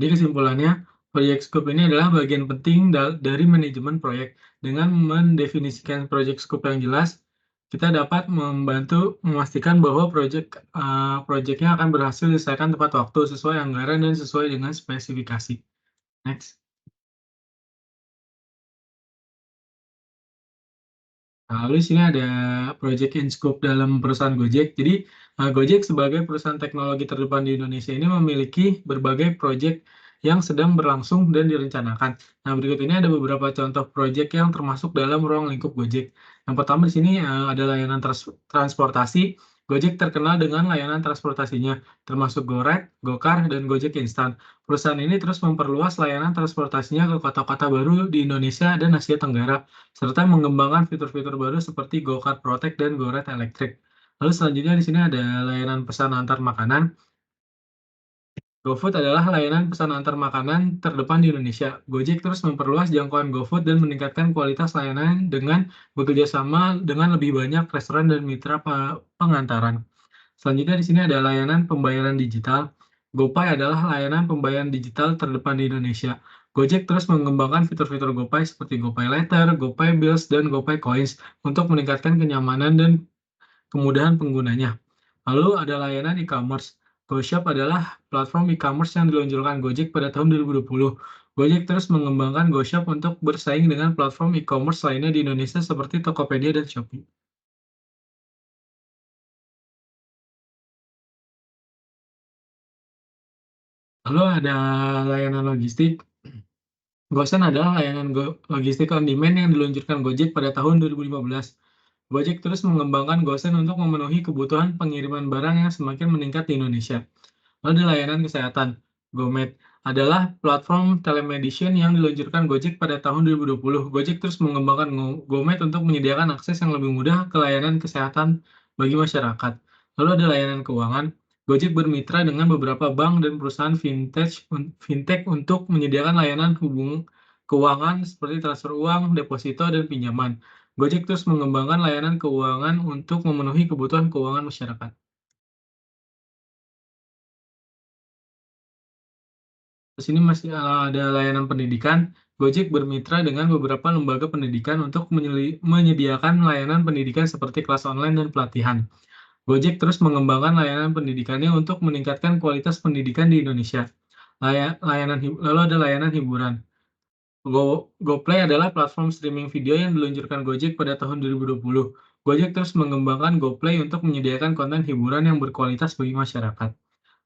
Jadi kesimpulannya, project scope ini adalah bagian penting dari manajemen proyek. Dengan mendefinisikan project scope yang jelas, kita dapat membantu memastikan bahwa proyeknya akan berhasil diselesaikan tepat waktu, sesuai anggaran, dan sesuai dengan spesifikasi. Next. Lalu di sini ada project in scope dalam perusahaan Gojek. Jadi, Gojek sebagai perusahaan teknologi terdepan di Indonesia ini memiliki berbagai project yang sedang berlangsung dan direncanakan. Nah, berikut ini ada beberapa contoh project yang termasuk dalam ruang lingkup Gojek. Yang pertama di sini ada layanan transportasi. Gojek terkenal dengan layanan transportasinya, termasuk GoRide, GoCar, dan Gojek Instan. Perusahaan ini terus memperluas layanan transportasinya ke kota-kota baru di Indonesia dan Asia Tenggara, serta mengembangkan fitur-fitur baru seperti GoCar Protect dan GoRide Electric. Lalu selanjutnya di sini ada layanan pesan antar makanan. GoFood adalah layanan pesan antar makanan terdepan di Indonesia. Gojek terus memperluas jangkauan GoFood dan meningkatkan kualitas layanan dengan bekerja sama dengan lebih banyak restoran dan mitra pengantaran. Selanjutnya di sini ada layanan pembayaran digital. GoPay adalah layanan pembayaran digital terdepan di Indonesia. Gojek terus mengembangkan fitur-fitur GoPay seperti GoPay Later, GoPay Bills, dan GoPay Coins untuk meningkatkan kenyamanan dan kemudahan penggunanya. Lalu ada layanan e-commerce. GoShop adalah platform e-commerce yang diluncurkan Gojek pada tahun 2020. Gojek terus mengembangkan GoShop untuk bersaing dengan platform e-commerce lainnya di Indonesia seperti Tokopedia dan Shopee. Lalu ada layanan logistik. GoSend adalah layanan logistik on demand yang diluncurkan Gojek pada tahun 2015. Gojek terus mengembangkan GoSend untuk memenuhi kebutuhan pengiriman barang yang semakin meningkat di Indonesia. Lalu layanan kesehatan, GoMed, adalah platform telemedicine yang diluncurkan Gojek pada tahun 2020. Gojek terus mengembangkan GoMed untuk menyediakan akses yang lebih mudah ke layanan kesehatan bagi masyarakat. Lalu ada layanan keuangan. Gojek bermitra dengan beberapa bank dan perusahaan fintech untuk menyediakan layanan keuangan seperti transfer uang, deposito, dan pinjaman. Gojek terus mengembangkan layanan keuangan untuk memenuhi kebutuhan keuangan masyarakat. Di sini masih ada layanan pendidikan. Gojek bermitra dengan beberapa lembaga pendidikan untuk menyediakan layanan pendidikan seperti kelas online dan pelatihan. Gojek terus mengembangkan layanan pendidikannya untuk meningkatkan kualitas pendidikan di Indonesia. Lalu ada layanan hiburan. GoPlay adalah platform streaming video yang diluncurkan Gojek pada tahun 2020. Gojek terus mengembangkan GoPlay untuk menyediakan konten hiburan yang berkualitas bagi masyarakat.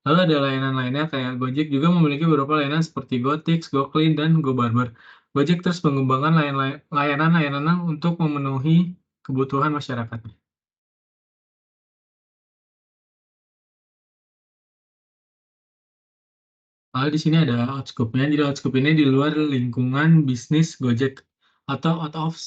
Lalu ada layanan lainnya kayak Gojek juga memiliki beberapa layanan seperti GoTix, GoClean, dan GoBarber. Gojek terus mengembangkan layanan-layanan untuk memenuhi kebutuhan masyarakat. Lalu di sini ada Outscope-nya. Jadi Outscope ini di luar lingkungan bisnis Gojek atau out of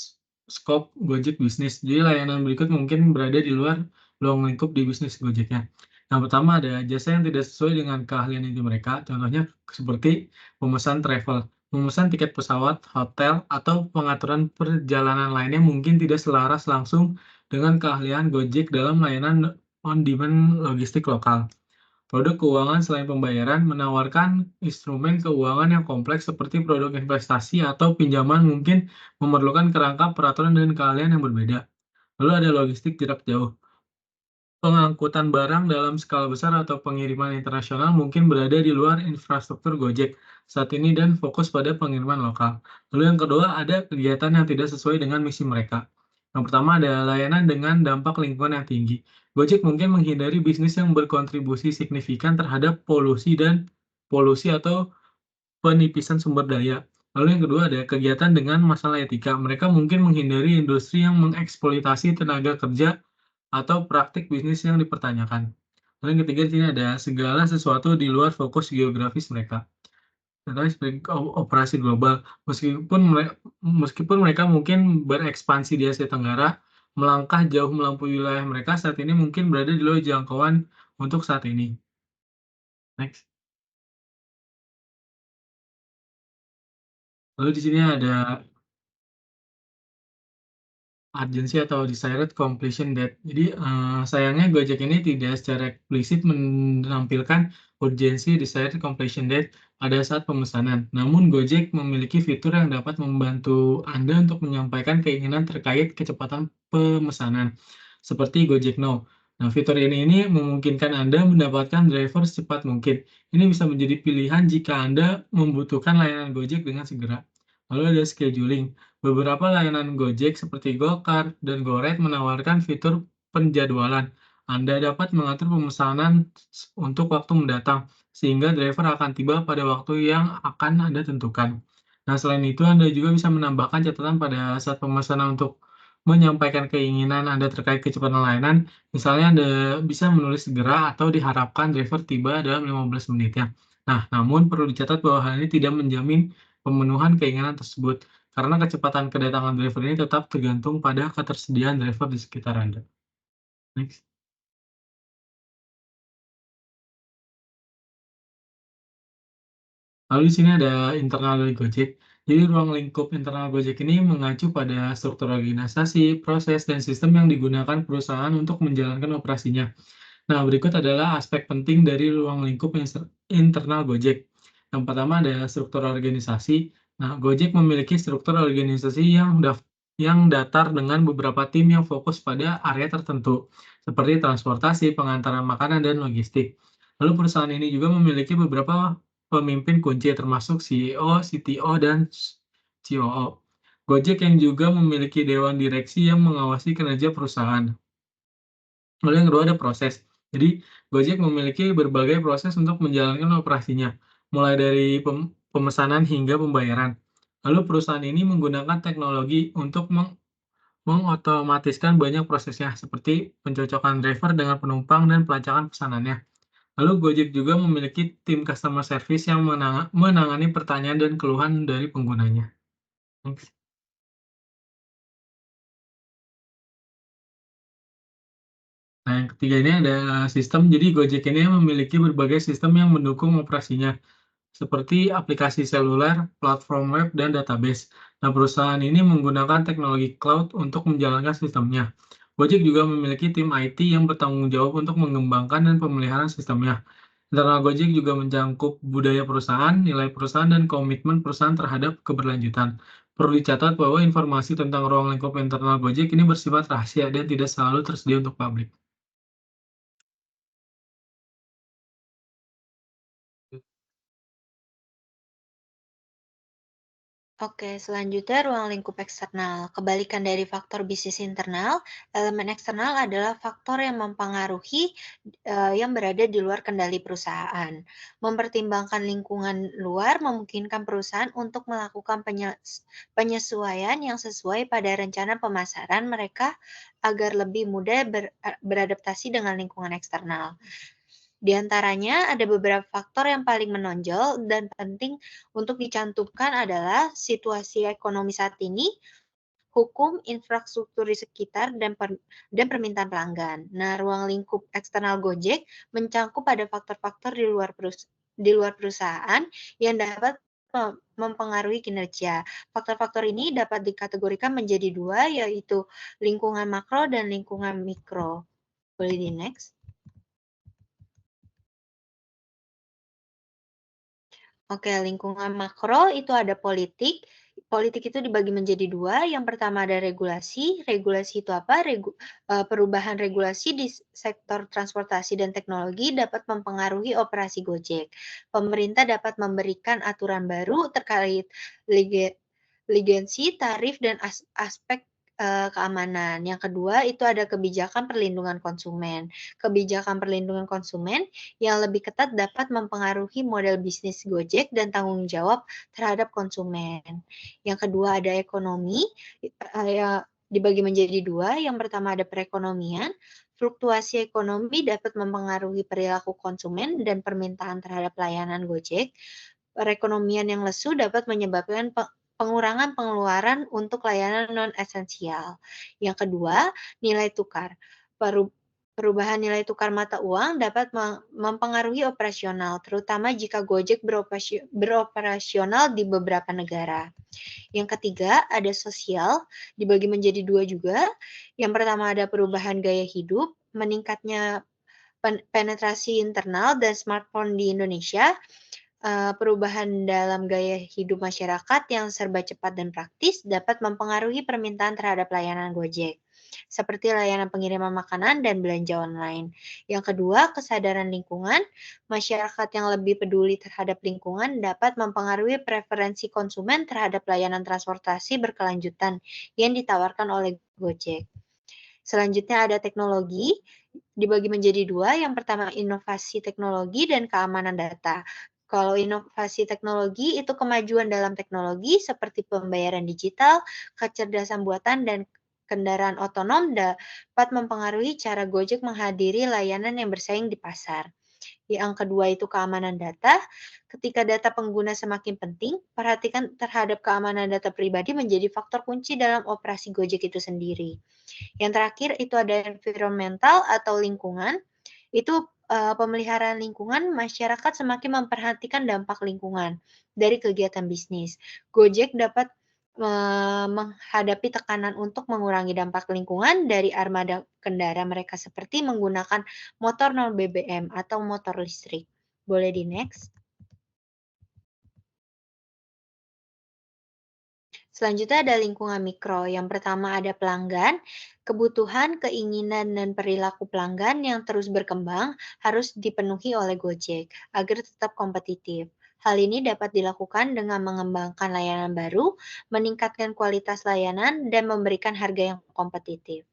scope Gojek bisnis. Jadi layanan berikut mungkin berada di luar ruang lingkup di bisnis Gojeknya. Yang pertama ada jasa yang tidak sesuai dengan keahlian inti mereka. Contohnya seperti pemesan travel, memesan tiket pesawat, hotel, atau pengaturan perjalanan lainnya mungkin tidak selaras langsung dengan keahlian Gojek dalam layanan on-demand logistik lokal. Produk keuangan selain pembayaran menawarkan instrumen keuangan yang kompleks seperti produk investasi atau pinjaman mungkin memerlukan kerangka peraturan dan keahlian yang berbeda. Lalu ada logistik jarak jauh. Pengangkutan barang dalam skala besar atau pengiriman internasional mungkin berada di luar infrastruktur Gojek saat ini dan fokus pada pengiriman lokal. Lalu yang kedua ada kegiatan yang tidak sesuai dengan misi mereka. Yang pertama ada layanan dengan dampak lingkungan yang tinggi. Gojek mungkin menghindari bisnis yang berkontribusi signifikan terhadap polusi atau penipisan sumber daya. Lalu yang kedua ada kegiatan dengan masalah etika. Mereka mungkin menghindari industri yang mengeksploitasi tenaga kerja atau praktik bisnis yang dipertanyakan. Lalu yang ketiga di sini ada segala sesuatu di luar fokus geografis mereka. Contohnya sebagai operasi global, meskipun mereka mungkin berekspansi di Asia Tenggara, melangkah jauh melampaui wilayah mereka saat ini mungkin berada di luar jangkauan untuk saat ini. Next. Lalu di sini ada urgency atau desired completion date. Jadi sayangnya Gojek ini tidak secara eksplisit menampilkan urgency desired completion date pada saat pemesanan. Namun Gojek memiliki fitur yang dapat membantu Anda untuk menyampaikan keinginan terkait kecepatan pemesanan, seperti Gojek Now. Nah, fitur ini memungkinkan Anda mendapatkan driver secepat mungkin. Ini bisa menjadi pilihan jika Anda membutuhkan layanan Gojek dengan segera. Lalu ada scheduling. Beberapa layanan Gojek seperti GoCar dan GoRide menawarkan fitur penjadwalan. Anda dapat mengatur pemesanan untuk waktu mendatang, sehingga driver akan tiba pada waktu yang akan Anda tentukan. Nah, selain itu, Anda juga bisa menambahkan catatan pada saat pemesanan untuk menyampaikan keinginan Anda terkait kecepatan layanan. Misalnya, Anda bisa menulis segera atau diharapkan driver tiba dalam 15 menit ya. Nah, namun perlu dicatat bahwa hal ini tidak menjamin pemenuhan keinginan tersebut, karena kecepatan kedatangan driver ini tetap tergantung pada ketersediaan driver di sekitar Anda. Next. Lalu di sini ada internal dari Gojek. Jadi ruang lingkup internal Gojek ini mengacu pada struktur organisasi, proses, dan sistem yang digunakan perusahaan untuk menjalankan operasinya. Nah, berikut adalah aspek penting dari ruang lingkup internal Gojek. Yang pertama ada struktur organisasi. Nah, Gojek memiliki struktur organisasi yang datar dengan beberapa tim yang fokus pada area tertentu, seperti transportasi, pengantaran makanan, dan logistik. Lalu perusahaan ini juga memiliki beberapa pemimpin kunci, termasuk CEO, CTO, dan COO. Gojek yang juga memiliki dewan direksi yang mengawasi kinerja perusahaan. Lalu yang kedua ada proses. Jadi Gojek memiliki berbagai proses untuk menjalankan operasinya, mulai dari pemesanan hingga pembayaran. Lalu perusahaan ini menggunakan teknologi untuk mengotomatiskan banyak prosesnya, seperti pencocokan driver dengan penumpang dan pelacakan pesanannya. Lalu Gojek juga memiliki tim customer service yang menangani pertanyaan dan keluhan dari penggunanya. Next. Nah, yang ketiga ini ada sistem. Jadi Gojek ini memiliki berbagai sistem yang mendukung operasinya, seperti aplikasi seluler, platform web, dan database. Nah, perusahaan ini menggunakan teknologi cloud untuk menjalankan sistemnya. Gojek juga memiliki tim IT yang bertanggung jawab untuk mengembangkan dan pemeliharaan sistemnya. Internal Gojek juga mencakup budaya perusahaan, nilai perusahaan, dan komitmen perusahaan terhadap keberlanjutan. Perlu dicatat bahwa informasi tentang ruang lingkup internal Gojek ini bersifat rahasia dan tidak selalu tersedia untuk publik. Oke, selanjutnya ruang lingkup eksternal. Kebalikan dari faktor bisnis internal, elemen eksternal adalah faktor yang mempengaruhi yang berada di luar kendali perusahaan. Mempertimbangkan lingkungan luar memungkinkan perusahaan untuk melakukan penyesuaian yang sesuai pada rencana pemasaran mereka agar lebih mudah beradaptasi dengan lingkungan eksternal. Di antaranya ada beberapa faktor yang paling menonjol dan penting untuk dicantumkan adalah situasi ekonomi saat ini, hukum, infrastruktur di sekitar, dan permintaan pelanggan. Nah, ruang lingkup eksternal Gojek mencakup pada faktor-faktor di luar perusahaan yang dapat mempengaruhi kinerja. Faktor-faktor ini dapat dikategorikan menjadi dua, yaitu lingkungan makro dan lingkungan mikro. Boleh di next? Oke, lingkungan makro itu ada politik. Politik itu dibagi menjadi dua. Yang pertama ada regulasi. Regulasi itu apa? Perubahan regulasi di sektor transportasi dan teknologi dapat mempengaruhi operasi Gojek. Pemerintah dapat memberikan aturan baru terkait lisensi, tarif, dan aspek keamanan. Yang kedua itu ada kebijakan perlindungan konsumen. Kebijakan perlindungan konsumen yang lebih ketat dapat mempengaruhi model bisnis Gojek dan tanggung jawab terhadap konsumen. Yang kedua ada ekonomi, ya dibagi menjadi dua. Yang pertama ada perekonomian. Fluktuasi ekonomi dapat mempengaruhi perilaku konsumen dan permintaan terhadap layanan Gojek. Perekonomian yang lesu dapat menyebabkan pengurangan pengeluaran untuk layanan non-esensial. Yang kedua, nilai tukar. Perubahan nilai tukar mata uang dapat mempengaruhi operasional, terutama jika Gojek beroperasional di beberapa negara. Yang ketiga, ada sosial, dibagi menjadi dua juga. Yang pertama ada perubahan gaya hidup, meningkatnya penetrasi internal dan smartphone di Indonesia, perubahan dalam gaya hidup masyarakat yang serba cepat dan praktis dapat mempengaruhi permintaan terhadap layanan Gojek, seperti layanan pengiriman makanan dan belanja online. Yang kedua, kesadaran lingkungan. Masyarakat yang lebih peduli terhadap lingkungan dapat mempengaruhi preferensi konsumen terhadap layanan transportasi berkelanjutan yang ditawarkan oleh Gojek. Selanjutnya ada teknologi, dibagi menjadi dua. Yang pertama inovasi teknologi dan keamanan data. Kalau inovasi teknologi itu kemajuan dalam teknologi seperti pembayaran digital, kecerdasan buatan, dan kendaraan otonom dapat mempengaruhi cara Gojek menghadiri layanan yang bersaing di pasar. Yang kedua itu keamanan data. Ketika data pengguna semakin penting, perhatikan terhadap keamanan data pribadi menjadi faktor kunci dalam operasi Gojek itu sendiri. Yang terakhir itu ada environmental atau lingkungan. Itu pemeliharaan lingkungan, masyarakat semakin memperhatikan dampak lingkungan dari kegiatan bisnis. Gojek dapat menghadapi tekanan untuk mengurangi dampak lingkungan dari armada kendaraan mereka seperti menggunakan motor non BBM atau motor listrik. Boleh di next? Selanjutnya ada lingkungan mikro. Yang pertama ada pelanggan. Kebutuhan, keinginan, dan perilaku pelanggan yang terus berkembang harus dipenuhi oleh Gojek agar tetap kompetitif. Hal ini dapat dilakukan dengan mengembangkan layanan baru, meningkatkan kualitas layanan, dan memberikan harga yang kompetitif.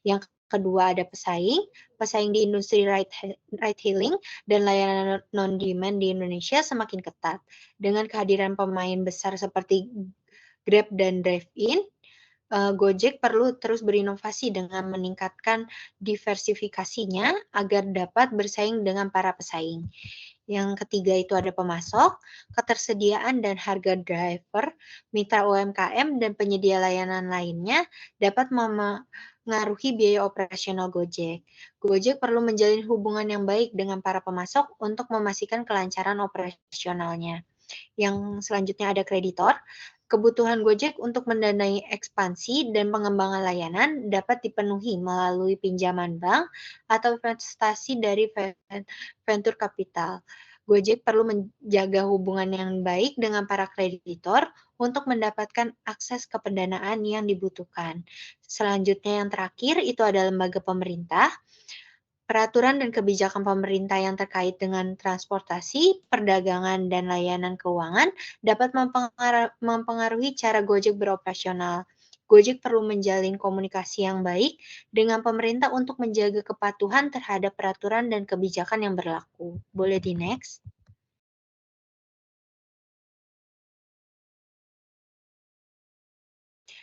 Yang kedua ada pesaing di industri ride-hailing dan layanan non-demand di Indonesia semakin ketat. Dengan kehadiran pemain besar seperti Grab dan Drive-in, Gojek perlu terus berinovasi dengan meningkatkan diversifikasinya agar dapat bersaing dengan para pesaing. Yang ketiga itu ada pemasok, ketersediaan dan harga driver, mitra UMKM, dan penyedia layanan lainnya dapat mengaruhi biaya operasional Gojek. Gojek perlu menjalin hubungan yang baik dengan para pemasok untuk memastikan kelancaran operasionalnya. Yang selanjutnya ada kreditor. Kebutuhan Gojek untuk mendanai ekspansi dan pengembangan layanan dapat dipenuhi melalui pinjaman bank atau investasi dari venture capital. Gojek perlu menjaga hubungan yang baik dengan para kreditor untuk mendapatkan akses ke pendanaan yang dibutuhkan. Selanjutnya yang terakhir itu adalah lembaga pemerintah. Peraturan dan kebijakan pemerintah yang terkait dengan transportasi, perdagangan, dan layanan keuangan dapat mempengaruhi cara Gojek beroperasional. Gojek perlu menjalin komunikasi yang baik dengan pemerintah untuk menjaga kepatuhan terhadap peraturan dan kebijakan yang berlaku. Boleh di next?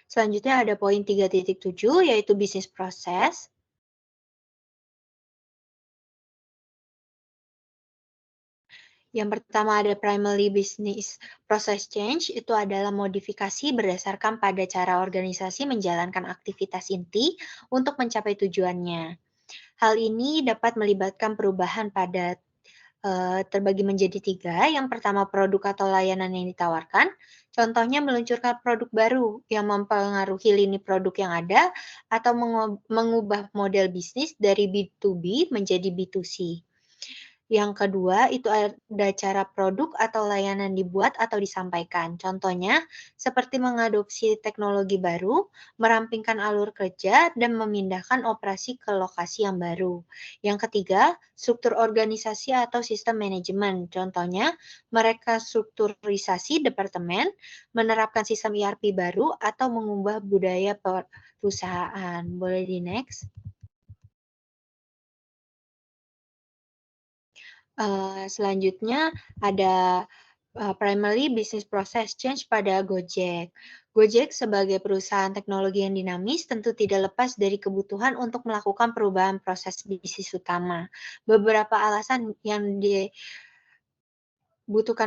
Selanjutnya ada poin 3.7 yaitu bisnis proses. Yang pertama ada primary business process change, itu adalah modifikasi berdasarkan pada cara organisasi menjalankan aktivitas inti untuk mencapai tujuannya. Hal ini dapat melibatkan perubahan pada terbagi menjadi 3. Yang pertama produk atau layanan yang ditawarkan, contohnya meluncurkan produk baru yang mempengaruhi lini produk yang ada atau mengubah model bisnis dari B2B menjadi B2C. Yang kedua, itu ada cara produk atau layanan dibuat atau disampaikan. Contohnya, seperti mengadopsi teknologi baru, merampingkan alur kerja, dan memindahkan operasi ke lokasi yang baru. Yang ketiga, struktur organisasi atau sistem manajemen. Contohnya, mereka strukturisasi departemen, menerapkan sistem ERP baru, atau mengubah budaya perusahaan. Boleh di next? Selanjutnya ada primary business process change pada Gojek. Gojek sebagai perusahaan teknologi yang dinamis tentu tidak lepas dari kebutuhan untuk melakukan perubahan proses bisnis utama. Beberapa alasan yang dibutuhkan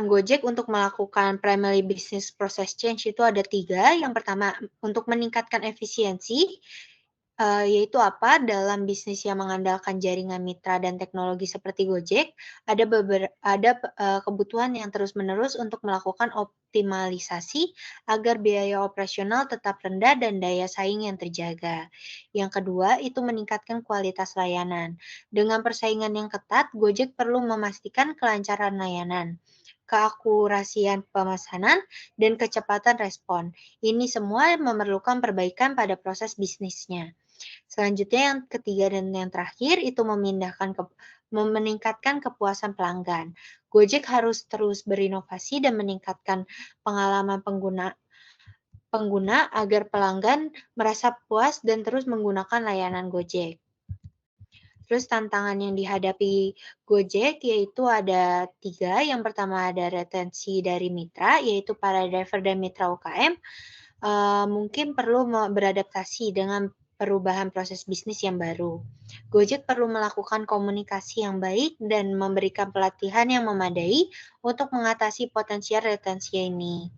Gojek untuk melakukan primary business process change itu ada 3. Yang pertama, untuk meningkatkan efisiensi, yaitu apa? Dalam bisnis yang mengandalkan jaringan mitra dan teknologi seperti Gojek, ada kebutuhan yang terus-menerus untuk melakukan optimalisasi agar biaya operasional tetap rendah dan daya saing yang terjaga. Yang kedua, itu meningkatkan kualitas layanan. Dengan persaingan yang ketat, Gojek perlu memastikan kelancaran layanan, keakurasian pemesanan, dan kecepatan respon. Ini semua memerlukan perbaikan pada proses bisnisnya. Selanjutnya yang ketiga dan yang terakhir itu meningkatkan kepuasan pelanggan. Gojek harus terus berinovasi dan meningkatkan pengalaman pengguna agar pelanggan merasa puas dan terus menggunakan layanan Gojek. Terus tantangan yang dihadapi Gojek yaitu ada 3. Yang pertama ada retensi dari mitra, yaitu para driver dan mitra UKM. Mungkin perlu beradaptasi dengan perubahan proses bisnis yang baru. Gojek perlu melakukan komunikasi yang baik dan memberikan pelatihan yang memadai untuk mengatasi potensial retensi ini.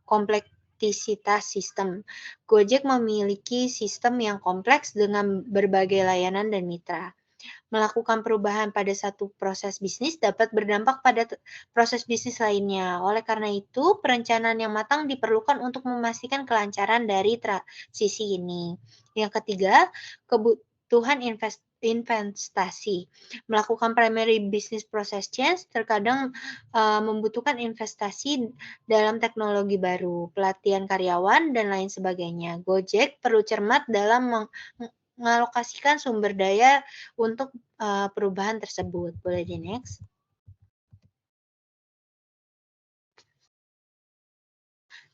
Kompleksitas sistem. Gojek memiliki sistem yang kompleks dengan berbagai layanan dan mitra. Melakukan perubahan pada satu proses bisnis dapat berdampak pada proses bisnis lainnya. Oleh karena itu, perencanaan yang matang diperlukan untuk memastikan kelancaran dari transisi ini. Yang ketiga, kebutuhan investasi. Melakukan primary business process change terkadang membutuhkan investasi dalam teknologi baru, pelatihan karyawan, dan lain sebagainya. Gojek perlu cermat dalam mengalokasikan sumber daya untuk perubahan tersebut. Boleh di next?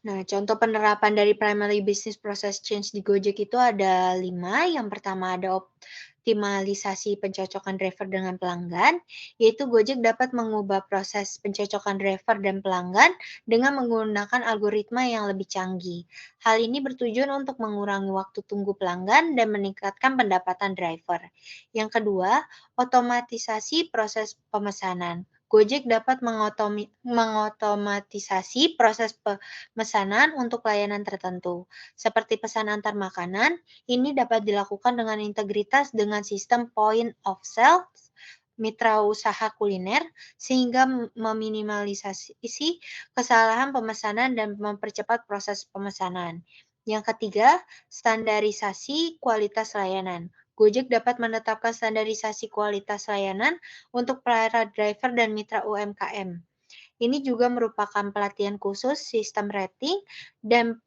Nah, contoh penerapan dari primary business process change di Gojek itu ada 5. Yang pertama ada optimalisasi pencocokan driver dengan pelanggan, yaitu Gojek dapat mengubah proses pencocokan driver dan pelanggan dengan menggunakan algoritma yang lebih canggih. Hal ini bertujuan untuk mengurangi waktu tunggu pelanggan dan meningkatkan pendapatan driver. Yang kedua, otomatisasi proses pemesanan. Gojek dapat mengotomatisasi proses pemesanan untuk layanan tertentu, seperti pesan antar makanan. Ini dapat dilakukan dengan integritas dengan sistem point of sale mitra usaha kuliner, sehingga meminimalisasi kesalahan pemesanan dan mempercepat proses pemesanan. Yang ketiga, standarisasi kualitas layanan. Gojek dapat menetapkan standarisasi kualitas layanan untuk para driver dan mitra UMKM. Ini juga merupakan pelatihan khusus, sistem rating, dan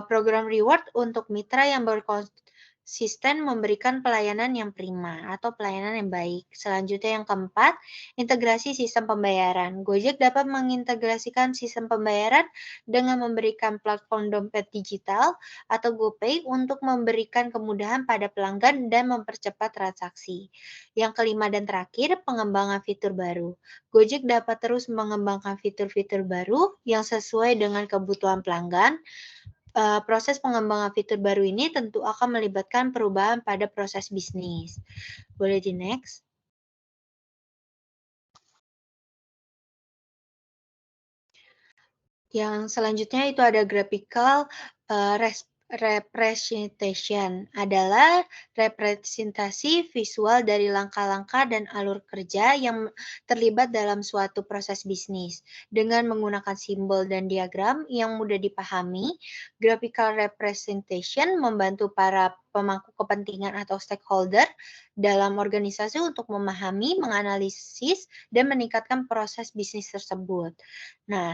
program reward untuk mitra yang konsisten memberikan pelayanan yang prima atau pelayanan yang baik. Selanjutnya yang keempat, integrasi sistem pembayaran. Gojek dapat mengintegrasikan sistem pembayaran dengan memberikan platform dompet digital atau GoPay untuk memberikan kemudahan pada pelanggan dan mempercepat transaksi. Yang kelima dan terakhir, pengembangan fitur baru. Gojek dapat terus mengembangkan fitur-fitur baru yang sesuai dengan kebutuhan pelanggan. Proses pengembangan fitur baru ini tentu akan melibatkan perubahan pada proses bisnis. Boleh di next. Yang selanjutnya itu ada graphical representation, adalah representasi visual dari langkah-langkah dan alur kerja yang terlibat dalam suatu proses bisnis. Dengan menggunakan simbol dan diagram yang mudah dipahami, graphical representation membantu para pemangku kepentingan atau stakeholder dalam organisasi untuk memahami, menganalisis, dan meningkatkan proses bisnis tersebut. Nah,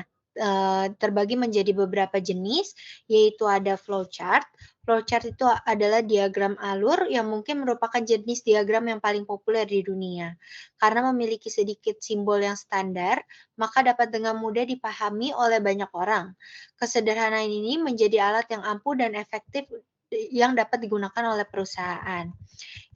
terbagi menjadi beberapa jenis, yaitu ada flowchart. Flowchart itu adalah diagram alur yang mungkin merupakan jenis diagram yang paling populer di dunia. Karena memiliki sedikit simbol yang standar, maka dapat dengan mudah dipahami oleh banyak orang. Kesederhanaan ini menjadi alat yang ampuh dan efektif yang dapat digunakan oleh perusahaan.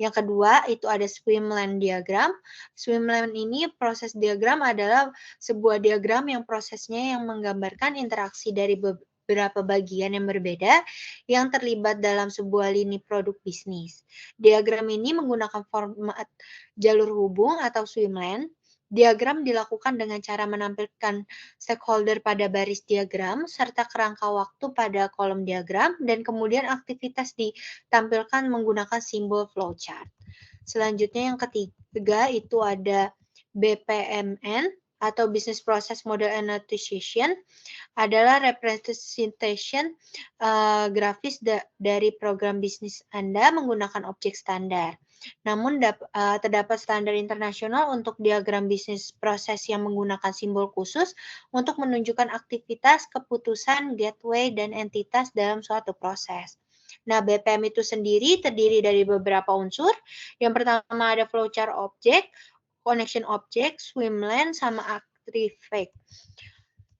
Yang kedua, itu ada swimlane diagram. Swimlane ini proses diagram adalah sebuah diagram yang prosesnya yang menggambarkan interaksi dari beberapa bagian yang berbeda yang terlibat dalam sebuah lini produk bisnis. Diagram ini menggunakan format jalur hubung atau swimlane. Diagram dilakukan dengan cara menampilkan stakeholder pada baris diagram, serta kerangka waktu pada kolom diagram, dan kemudian aktivitas ditampilkan menggunakan simbol flowchart. Selanjutnya yang ketiga itu ada BPMN atau Business Process Model Annotation, adalah representation grafis dari program bisnis Anda menggunakan objek standar. Namun terdapat standar internasional untuk diagram bisnis proses yang menggunakan simbol khusus untuk menunjukkan aktivitas, keputusan, gateway, dan entitas dalam suatu proses. Nah, BPM itu sendiri terdiri dari beberapa unsur. Yang pertama ada flowchart object, connection object, swimlane, sama artifact.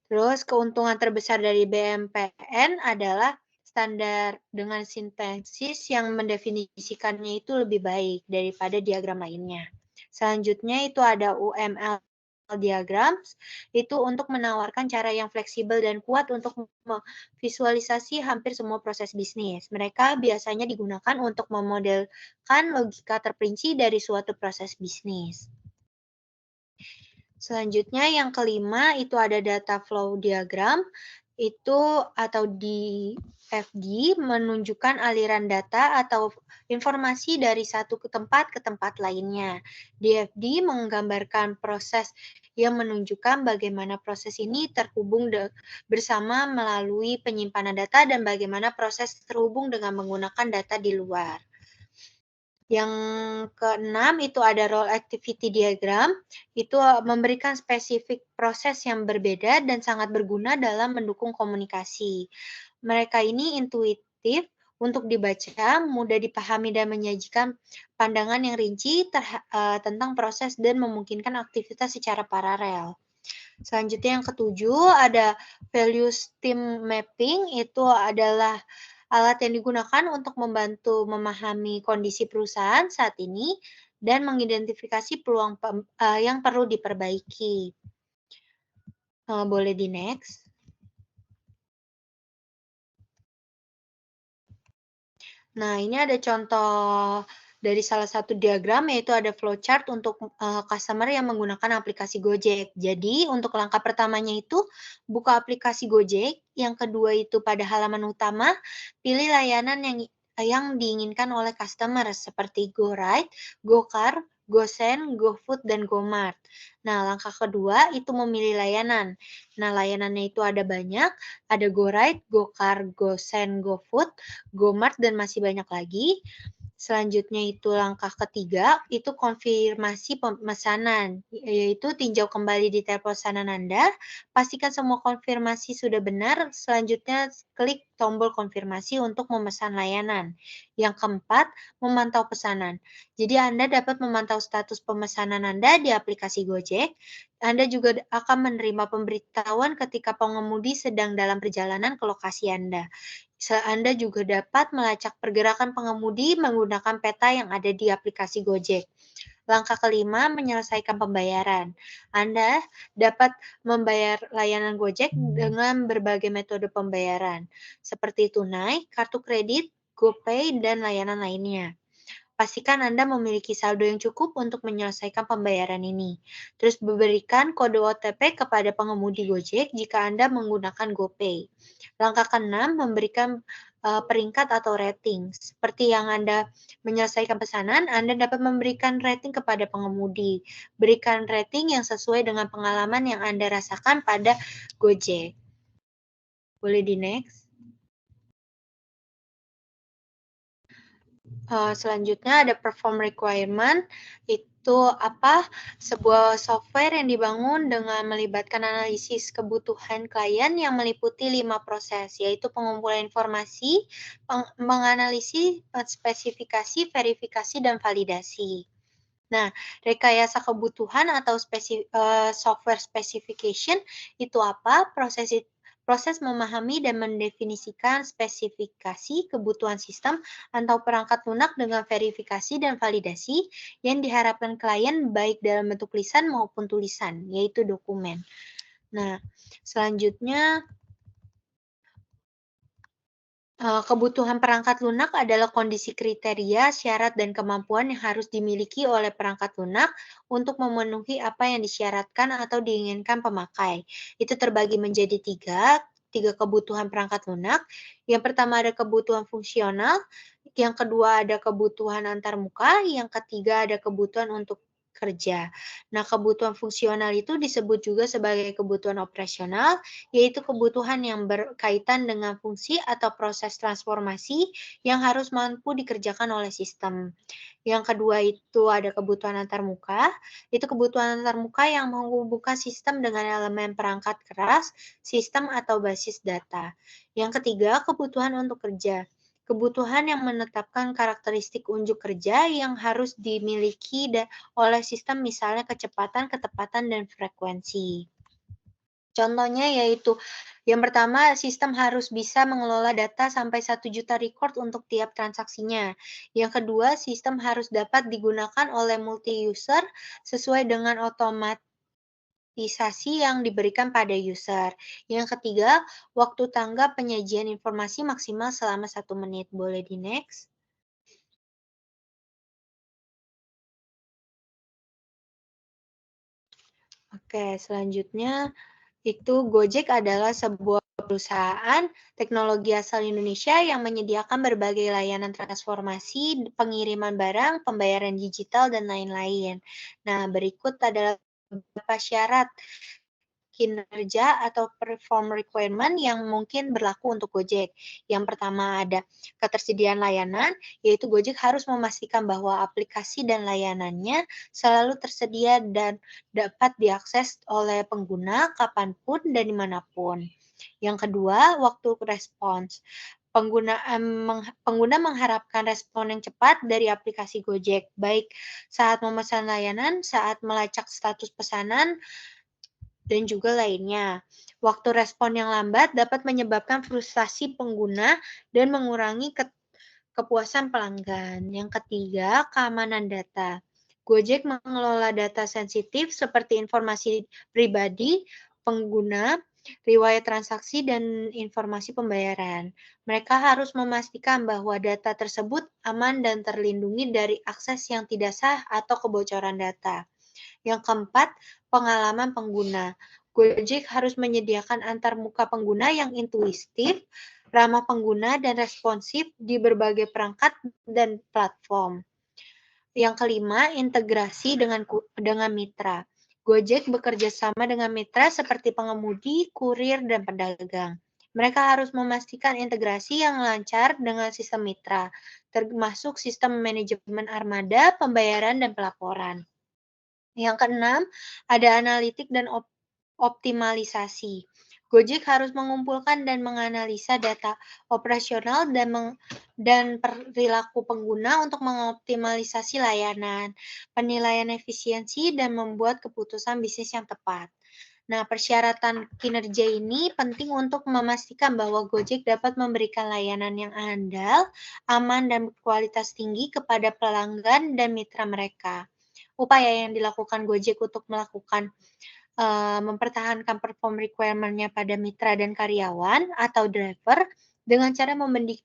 Terus keuntungan terbesar dari BPMN adalah standar dengan sintaksis yang mendefinisikannya itu lebih baik daripada diagram lainnya. Selanjutnya itu ada UML diagrams, itu untuk menawarkan cara yang fleksibel dan kuat untuk memvisualisasi hampir semua proses bisnis. Mereka biasanya digunakan untuk memodelkan logika terperinci dari suatu proses bisnis. Selanjutnya yang kelima itu ada data flow diagram, itu atau DFD menunjukkan aliran data atau informasi dari satu tempat ke tempat lainnya. DFD menggambarkan proses yang menunjukkan bagaimana proses ini terhubung bersama melalui penyimpanan data dan bagaimana proses terhubung dengan menggunakan data di luar. Yang keenam itu ada role activity diagram, itu memberikan spesifik proses yang berbeda dan sangat berguna dalam mendukung komunikasi. Mereka ini intuitif untuk dibaca, mudah dipahami dan menyajikan pandangan yang rinci tentang proses dan memungkinkan aktivitas secara paralel. Selanjutnya yang ketujuh ada value stream mapping, itu adalah Alat yang digunakan untuk membantu memahami kondisi perusahaan saat ini dan mengidentifikasi peluang yang perlu diperbaiki. Boleh di next. Nah, ini ada contoh dari salah satu diagram, yaitu ada flowchart untuk customer yang menggunakan aplikasi Gojek. Jadi, untuk langkah pertamanya itu buka aplikasi Gojek, yang kedua itu pada halaman utama, pilih layanan yang diinginkan oleh customer seperti GoRide, GoCar, GoSend, GoFood, dan GoMart. Nah, langkah kedua itu memilih layanan. Nah, layanannya itu ada banyak, ada GoRide, GoCar, GoSend, GoFood, GoMart, dan masih banyak lagi. Selanjutnya itu langkah ketiga, itu konfirmasi pemesanan, yaitu tinjau kembali detail pesanan Anda, pastikan semua konfirmasi sudah benar, selanjutnya klik tombol konfirmasi untuk memesan layanan. Yang keempat, memantau pesanan. Jadi Anda dapat memantau status pemesanan Anda di aplikasi Gojek. Anda juga akan menerima pemberitahuan ketika pengemudi sedang dalam perjalanan ke lokasi Anda. Anda juga dapat melacak pergerakan pengemudi menggunakan peta yang ada di aplikasi Gojek. Langkah kelima, menyelesaikan pembayaran. Anda dapat membayar layanan Gojek dengan berbagai metode pembayaran, seperti tunai, kartu kredit, GoPay, dan layanan lainnya. Pastikan Anda memiliki saldo yang cukup untuk menyelesaikan pembayaran ini. Terus berikan kode OTP kepada pengemudi Gojek jika Anda menggunakan GoPay. Langkah keenam, memberikan peringkat atau rating. Seperti yang Anda menyelesaikan pesanan, Anda dapat memberikan rating kepada pengemudi. Berikan rating yang sesuai dengan pengalaman yang Anda rasakan pada Gojek. Boleh di next. Selanjutnya ada perform requirement, itu apa? Sebuah software yang dibangun dengan melibatkan analisis kebutuhan klien yang meliputi 5 proses, yaitu pengumpulan informasi, menganalisis, spesifikasi, verifikasi, dan validasi. Nah, rekayasa kebutuhan atau software specification itu apa? Proses memahami dan mendefinisikan spesifikasi kebutuhan sistem atau perangkat lunak dengan verifikasi dan validasi yang diharapkan klien baik dalam bentuk lisan maupun tulisan, yaitu dokumen. Nah, selanjutnya kebutuhan perangkat lunak adalah kondisi kriteria, syarat, dan kemampuan yang harus dimiliki oleh perangkat lunak untuk memenuhi apa yang disyaratkan atau diinginkan pemakai. Itu terbagi menjadi tiga kebutuhan perangkat lunak. Yang pertama ada kebutuhan fungsional, yang kedua ada kebutuhan antarmuka, yang ketiga ada kebutuhan untuk kerja. Nah, kebutuhan fungsional itu disebut juga sebagai kebutuhan operasional, yaitu kebutuhan yang berkaitan dengan fungsi atau proses transformasi yang harus mampu dikerjakan oleh sistem. Yang kedua itu ada kebutuhan antarmuka, itu kebutuhan antarmuka yang menghubungkan sistem dengan elemen perangkat keras, sistem atau basis data. Yang ketiga, kebutuhan untuk kerja. Kebutuhan yang menetapkan karakteristik unjuk kerja yang harus dimiliki oleh sistem, misalnya kecepatan, ketepatan, dan frekuensi. Contohnya yaitu yang pertama, sistem harus bisa mengelola data sampai 1 juta record untuk tiap transaksinya. Yang kedua, sistem harus dapat digunakan oleh multi-user sesuai dengan otomatisasi yang diberikan pada user. Yang ketiga, waktu tanggap penyajian informasi maksimal selama 1 menit. Boleh di next. Oke, selanjutnya itu Gojek adalah sebuah perusahaan teknologi asal Indonesia yang menyediakan berbagai layanan transformasi, pengiriman barang, pembayaran digital, dan lain-lain. Nah, berikut adalah beberapa syarat kinerja atau perform requirement yang mungkin berlaku untuk Gojek. Yang pertama ada ketersediaan layanan, yaitu Gojek harus memastikan bahwa aplikasi dan layanannya selalu tersedia dan dapat diakses oleh pengguna kapanpun dan dimanapun. Yang kedua, waktu respons. Pengguna mengharapkan respon yang cepat dari aplikasi Gojek, baik saat memesan layanan, saat melacak status pesanan, dan juga lainnya. Waktu respon yang lambat dapat menyebabkan frustasi pengguna dan mengurangi kepuasan pelanggan. Yang ketiga, keamanan data. Gojek mengelola data sensitif seperti informasi pribadi pengguna, riwayat transaksi, dan informasi pembayaran. Mereka harus memastikan bahwa data tersebut aman dan terlindungi dari akses yang tidak sah atau kebocoran data. Yang keempat, pengalaman pengguna. Gojek harus menyediakan antarmuka pengguna yang intuitif, ramah pengguna, dan responsif di berbagai perangkat dan platform. Yang kelima, integrasi dengan mitra. Gojek bekerja sama dengan mitra seperti pengemudi, kurir, dan pedagang. Mereka harus memastikan integrasi yang lancar dengan sistem mitra, termasuk sistem manajemen armada, pembayaran, dan pelaporan. Yang keenam, ada analitik dan optimalisasi. Gojek harus mengumpulkan dan menganalisa data operasional dan perilaku pengguna untuk mengoptimalisasi layanan, penilaian efisiensi, dan membuat keputusan bisnis yang tepat. Nah, persyaratan kinerja ini penting untuk memastikan bahwa Gojek dapat memberikan layanan yang andal, aman, dan berkualitas tinggi kepada pelanggan dan mitra mereka. Upaya yang dilakukan Gojek untuk mempertahankan perform requirement-nya pada mitra dan karyawan atau driver dengan cara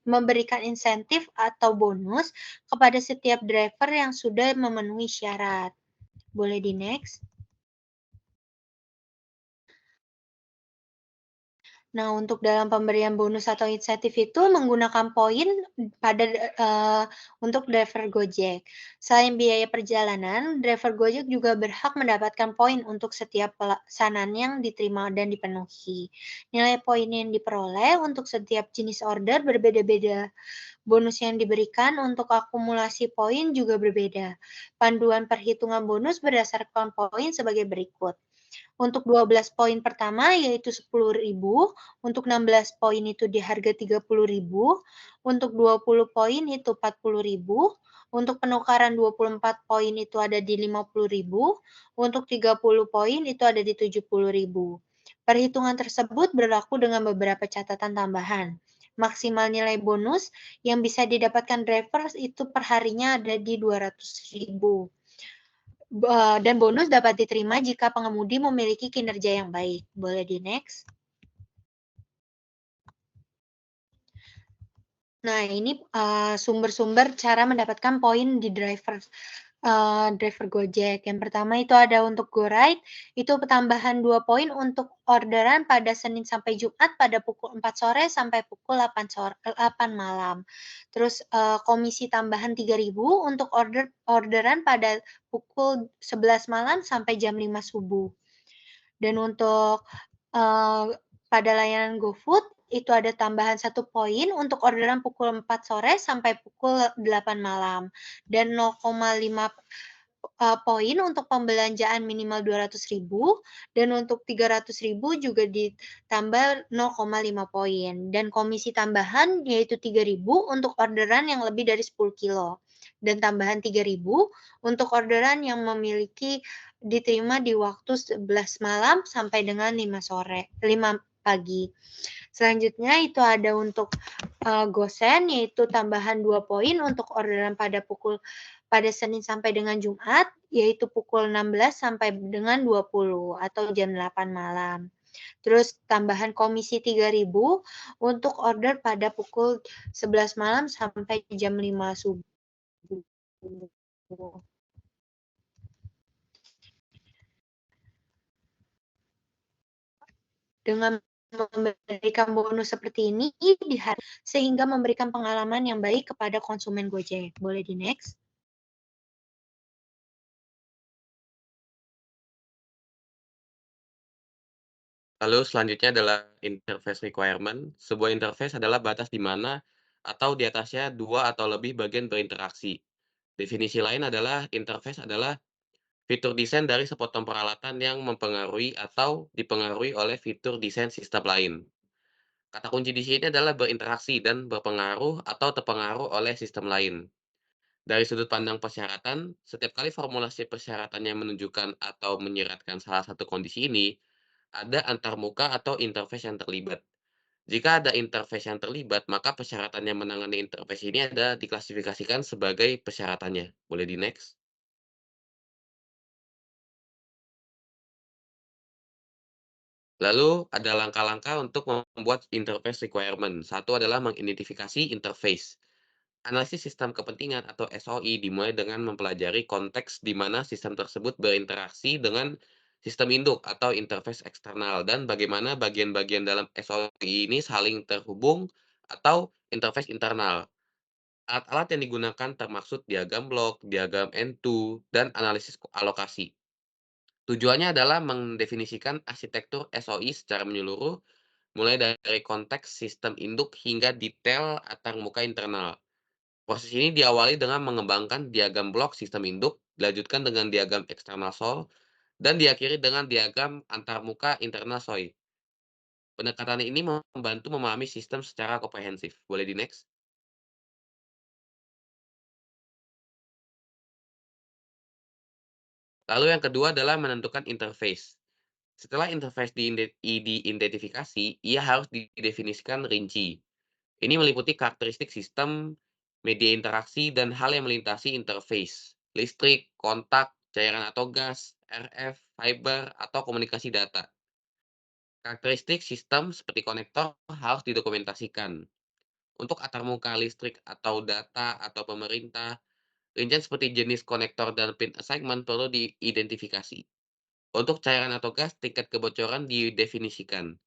memberikan insentif atau bonus kepada setiap driver yang sudah memenuhi syarat. Boleh di next? Nah, untuk dalam pemberian bonus atau insentif itu menggunakan poin untuk driver Gojek. Selain biaya perjalanan, driver Gojek juga berhak mendapatkan poin untuk setiap pelaksanaan yang diterima dan dipenuhi. Nilai poin yang diperoleh untuk setiap jenis order berbeda-beda. Bonus yang diberikan untuk akumulasi poin juga berbeda. Panduan perhitungan bonus berdasarkan poin sebagai berikut. Untuk 12 poin pertama yaitu 10.000, untuk 16 poin itu di harga 30.000, untuk 20 poin itu 40.000, untuk penukaran 24 poin itu ada di 50.000, untuk 30 poin itu ada di 70.000. Perhitungan tersebut berlaku dengan beberapa catatan tambahan. Maksimal nilai bonus yang bisa didapatkan driver itu per harinya ada di 200.000. Dan bonus dapat diterima jika pengemudi memiliki kinerja yang baik. Boleh di next? Nah, ini sumber-sumber cara mendapatkan poin di driver Gojek. Yang pertama itu ada untuk GoRide, itu tambahan 2 poin untuk orderan pada Senin sampai Jumat pada pukul 4 sore sampai pukul 8 malam. Terus komisi tambahan 3.000 untuk orderan pada pukul 11 malam sampai jam 5 subuh. Dan untuk pada layanan GoFood itu ada tambahan 1 poin untuk orderan pukul 4 sore sampai pukul 8 malam dan 0,5 poin untuk pembelanjaan minimal 200.000 dan untuk 300.000 juga ditambah 0,5 poin dan komisi tambahan yaitu 3.000 untuk orderan yang lebih dari 10 kilo dan tambahan 3.000 untuk orderan yang diterima di waktu 11 malam sampai dengan 5 pagi. Selanjutnya itu ada untuk Gosen yaitu tambahan 2 poin untuk orderan pada Senin sampai dengan Jumat yaitu pukul 16 sampai dengan 20 atau jam 8 malam. Terus tambahan komisi 3.000 untuk order pada pukul 11 malam sampai jam 5 subuh. Dengan memberikan bonus seperti ini sehingga memberikan pengalaman yang baik kepada konsumen Gojek. Boleh di next? Lalu selanjutnya adalah interface requirement. Sebuah interface adalah batas di mana atau di atasnya dua atau lebih bagian berinteraksi. Definisi lain adalah interface adalah fitur desain dari sepotong peralatan yang mempengaruhi atau dipengaruhi oleh fitur desain sistem lain. Kata kunci di sini adalah berinteraksi dan berpengaruh atau terpengaruh oleh sistem lain. Dari sudut pandang persyaratan, setiap kali formulasi persyaratannya menunjukkan atau menyeratkan salah satu kondisi ini, ada antarmuka atau interface yang terlibat. Jika ada interface yang terlibat, maka persyaratannya menangani interface ini ada diklasifikasikan sebagai persyaratannya. Boleh di next. Lalu ada langkah-langkah untuk membuat interface requirement. Satu adalah mengidentifikasi interface. Analisis sistem kepentingan atau SOI dimulai dengan mempelajari konteks di mana sistem tersebut berinteraksi dengan sistem induk atau interface eksternal dan bagaimana bagian-bagian dalam SOI ini saling terhubung atau interface internal. Alat-alat yang digunakan termaksud diagram blok, diagram N2, dan analisis alokasi. Tujuannya adalah mendefinisikan arsitektur SOI secara menyeluruh, mulai dari konteks sistem induk hingga detail antarmuka internal. Proses ini diawali dengan mengembangkan diagram blok sistem induk, dilanjutkan dengan diagram eksternal SOI, dan diakhiri dengan diagram antarmuka internal SOI. Pendekatan ini membantu memahami sistem secara komprehensif. Boleh di next? Lalu yang kedua adalah menentukan interface. Setelah interface diidentifikasi, ia harus didefinisikan rinci. Ini meliputi karakteristik sistem, media interaksi, dan hal yang melintasi interface. Listrik, kontak, cairan atau gas, RF, fiber, atau komunikasi data. Karakteristik sistem seperti konektor harus didokumentasikan. Untuk antarmuka listrik atau data atau pemerintah, rincian seperti jenis konektor dan pin assignment perlu diidentifikasi. Untuk cairan atau gas, tingkat kebocoran didefinisikan.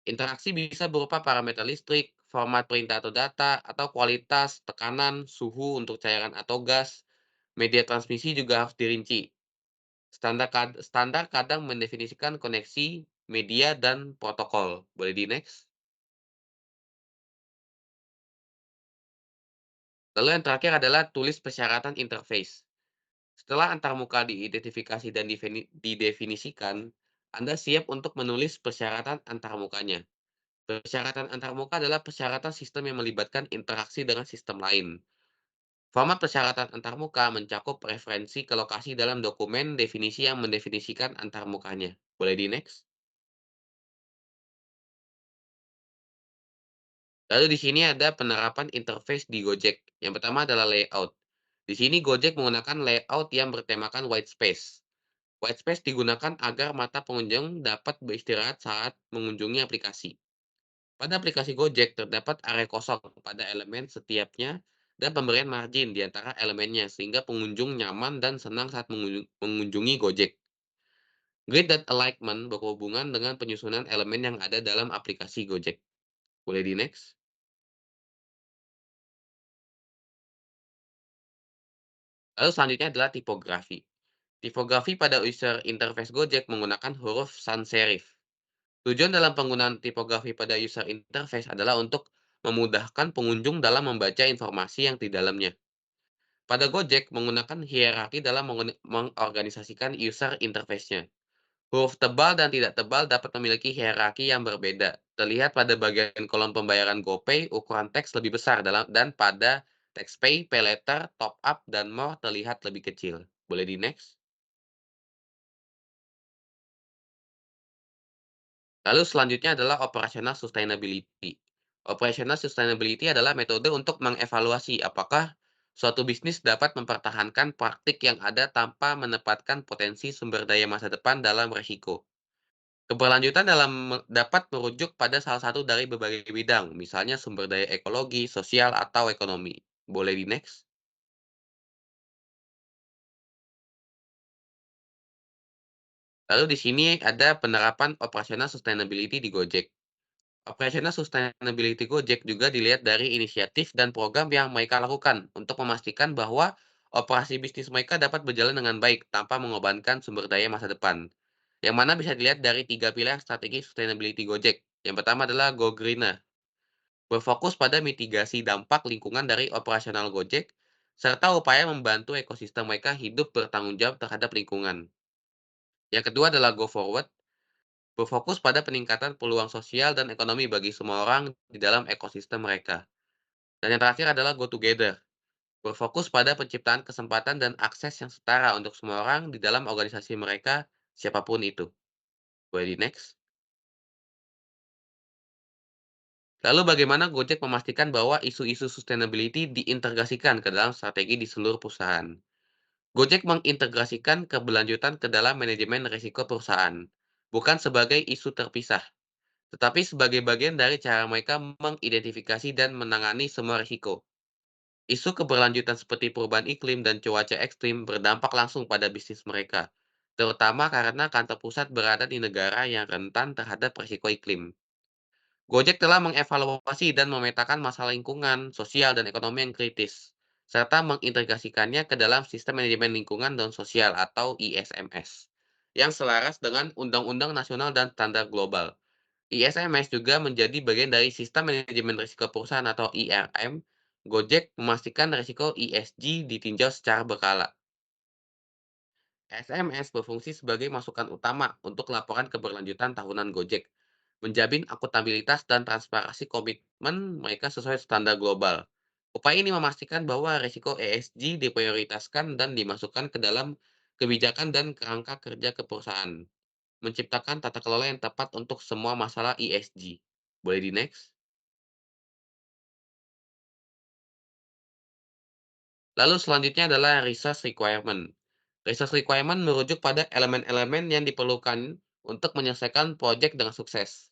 Interaksi bisa berupa parameter listrik, format perintah atau data, atau kualitas, tekanan, suhu untuk cairan atau gas. Media transmisi juga harus dirinci. Standar kadang mendefinisikan koneksi, media, dan protokol. Boleh di next? Lalu yang terakhir adalah tulis persyaratan interface. Setelah antarmuka diidentifikasi dan didefinisikan, Anda siap untuk menulis persyaratan antarmukanya. Persyaratan antarmuka adalah persyaratan sistem yang melibatkan interaksi dengan sistem lain. Format persyaratan antarmuka mencakup referensi ke lokasi dalam dokumen definisi yang mendefinisikan antarmukanya. Boleh di next? Lalu di sini ada penerapan interface di Gojek. Yang pertama adalah layout. Di sini Gojek menggunakan layout yang bertemakan white space. White space digunakan agar mata pengunjung dapat beristirahat saat mengunjungi aplikasi. Pada aplikasi Gojek terdapat area kosong pada elemen setiapnya dan pemberian margin di antara elemennya sehingga pengunjung nyaman dan senang saat mengunjungi Gojek. Grid dan alignment berhubungan dengan penyusunan elemen yang ada dalam aplikasi Gojek. Boleh di next? Lalu selanjutnya adalah tipografi. Tipografi pada user interface Gojek menggunakan huruf sans serif. Tujuan dalam penggunaan tipografi pada user interface adalah untuk memudahkan pengunjung dalam membaca informasi yang di dalamnya. Pada Gojek menggunakan hierarki dalam mengorganisasikan user interface-nya. Huruf tebal dan tidak tebal dapat memiliki hierarki yang berbeda. Terlihat pada bagian kolom pembayaran GoPay, ukuran teks lebih besar dan pada teks Pay, Pay Later, Top Up, dan More terlihat lebih kecil. Boleh di next? Lalu selanjutnya adalah operational sustainability. Operational sustainability adalah metode untuk mengevaluasi apakah suatu bisnis dapat mempertahankan praktik yang ada tanpa menempatkan potensi sumber daya masa depan dalam risiko. Keberlanjutan dapat merujuk pada salah satu dari berbagai bidang, misalnya sumber daya ekologi, sosial, atau ekonomi. Boleh di next? Lalu di sini ada penerapan operational sustainability di Gojek. Operational sustainability Gojek juga dilihat dari inisiatif dan program yang mereka lakukan untuk memastikan bahwa operasi bisnis mereka dapat berjalan dengan baik tanpa mengorbankan sumber daya masa depan. Yang mana bisa dilihat dari 3 pilar strategi sustainability Gojek. Yang pertama adalah Go Greener, berfokus pada mitigasi dampak lingkungan dari operasional Gojek, serta upaya membantu ekosistem mereka hidup bertanggung jawab terhadap lingkungan. Yang kedua adalah Go Forward, berfokus pada peningkatan peluang sosial dan ekonomi bagi semua orang di dalam ekosistem mereka. Dan yang terakhir adalah Go Together, berfokus pada penciptaan kesempatan dan akses yang setara untuk semua orang di dalam organisasi mereka, siapapun itu. Boleh di-next. Lalu bagaimana Gojek memastikan bahwa isu-isu sustainability diintegrasikan ke dalam strategi di seluruh perusahaan? Gojek mengintegrasikan keberlanjutan ke dalam manajemen risiko perusahaan, bukan sebagai isu terpisah, tetapi sebagai bagian dari cara mereka mengidentifikasi dan menangani semua risiko. Isu keberlanjutan seperti perubahan iklim dan cuaca ekstrim berdampak langsung pada bisnis mereka, terutama karena kantor pusat berada di negara yang rentan terhadap risiko iklim. Gojek telah mengevaluasi dan memetakan masalah lingkungan, sosial, dan ekonomi yang kritis, serta mengintegrasikannya ke dalam Sistem Manajemen Lingkungan dan Sosial atau ISMS, yang selaras dengan Undang-Undang Nasional dan Standar Global. ISMS juga menjadi bagian dari Sistem Manajemen Risiko Perusahaan atau IRM. Gojek memastikan risiko ESG ditinjau secara berkala. SMS berfungsi sebagai masukan utama untuk laporan keberlanjutan tahunan Gojek, menjamin akuntabilitas dan transparansi komitmen mereka sesuai standar global. Upaya ini memastikan bahwa risiko ESG diprioritaskan dan dimasukkan ke dalam kebijakan dan kerangka kerja ke perusahaan, menciptakan tata kelola yang tepat untuk semua masalah ESG. Boleh di-next? Lalu selanjutnya adalah resource requirement. Resource requirement merujuk pada elemen-elemen yang diperlukan untuk menyelesaikan proyek dengan sukses.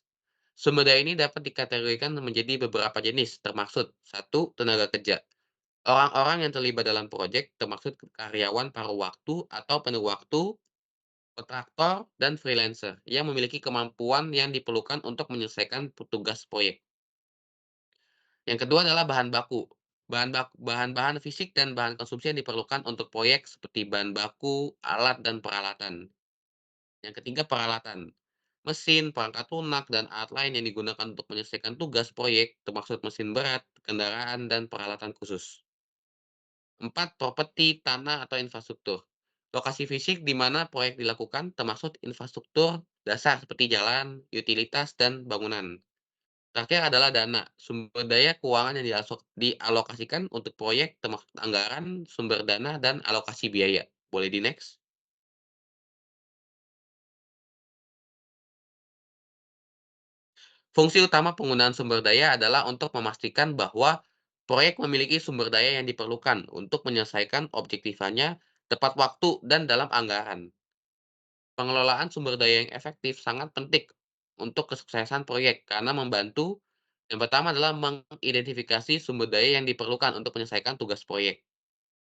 Sumber daya ini dapat dikategorikan menjadi beberapa jenis, termaksud 1. Tenaga kerja. Orang-orang yang terlibat dalam proyek, termaksud karyawan paruh waktu atau penuh waktu, kontraktor, dan freelancer, yang memiliki kemampuan yang diperlukan untuk menyelesaikan tugas proyek. Yang kedua adalah bahan baku. Bahan-bahan fisik dan bahan konsumsi yang diperlukan untuk proyek seperti bahan baku, alat, dan peralatan. Yang ketiga, peralatan. Mesin, perangkat lunak, dan alat lain yang digunakan untuk menyelesaikan tugas proyek, termasuk mesin berat, kendaraan, dan peralatan khusus. 4. Properti, tanah, atau infrastruktur. Lokasi fisik di mana proyek dilakukan, termasuk infrastruktur dasar seperti jalan, utilitas, dan bangunan. Terakhir adalah dana, sumber daya keuangan yang dialokasikan untuk proyek, termasuk anggaran, sumber dana, dan alokasi biaya. Boleh di-next? Fungsi utama penggunaan sumber daya adalah untuk memastikan bahwa proyek memiliki sumber daya yang diperlukan untuk menyelesaikan objektifannya tepat waktu dan dalam anggaran. Pengelolaan sumber daya yang efektif sangat penting untuk kesuksesan proyek karena membantu. Yang pertama adalah mengidentifikasi sumber daya yang diperlukan untuk menyelesaikan tugas proyek.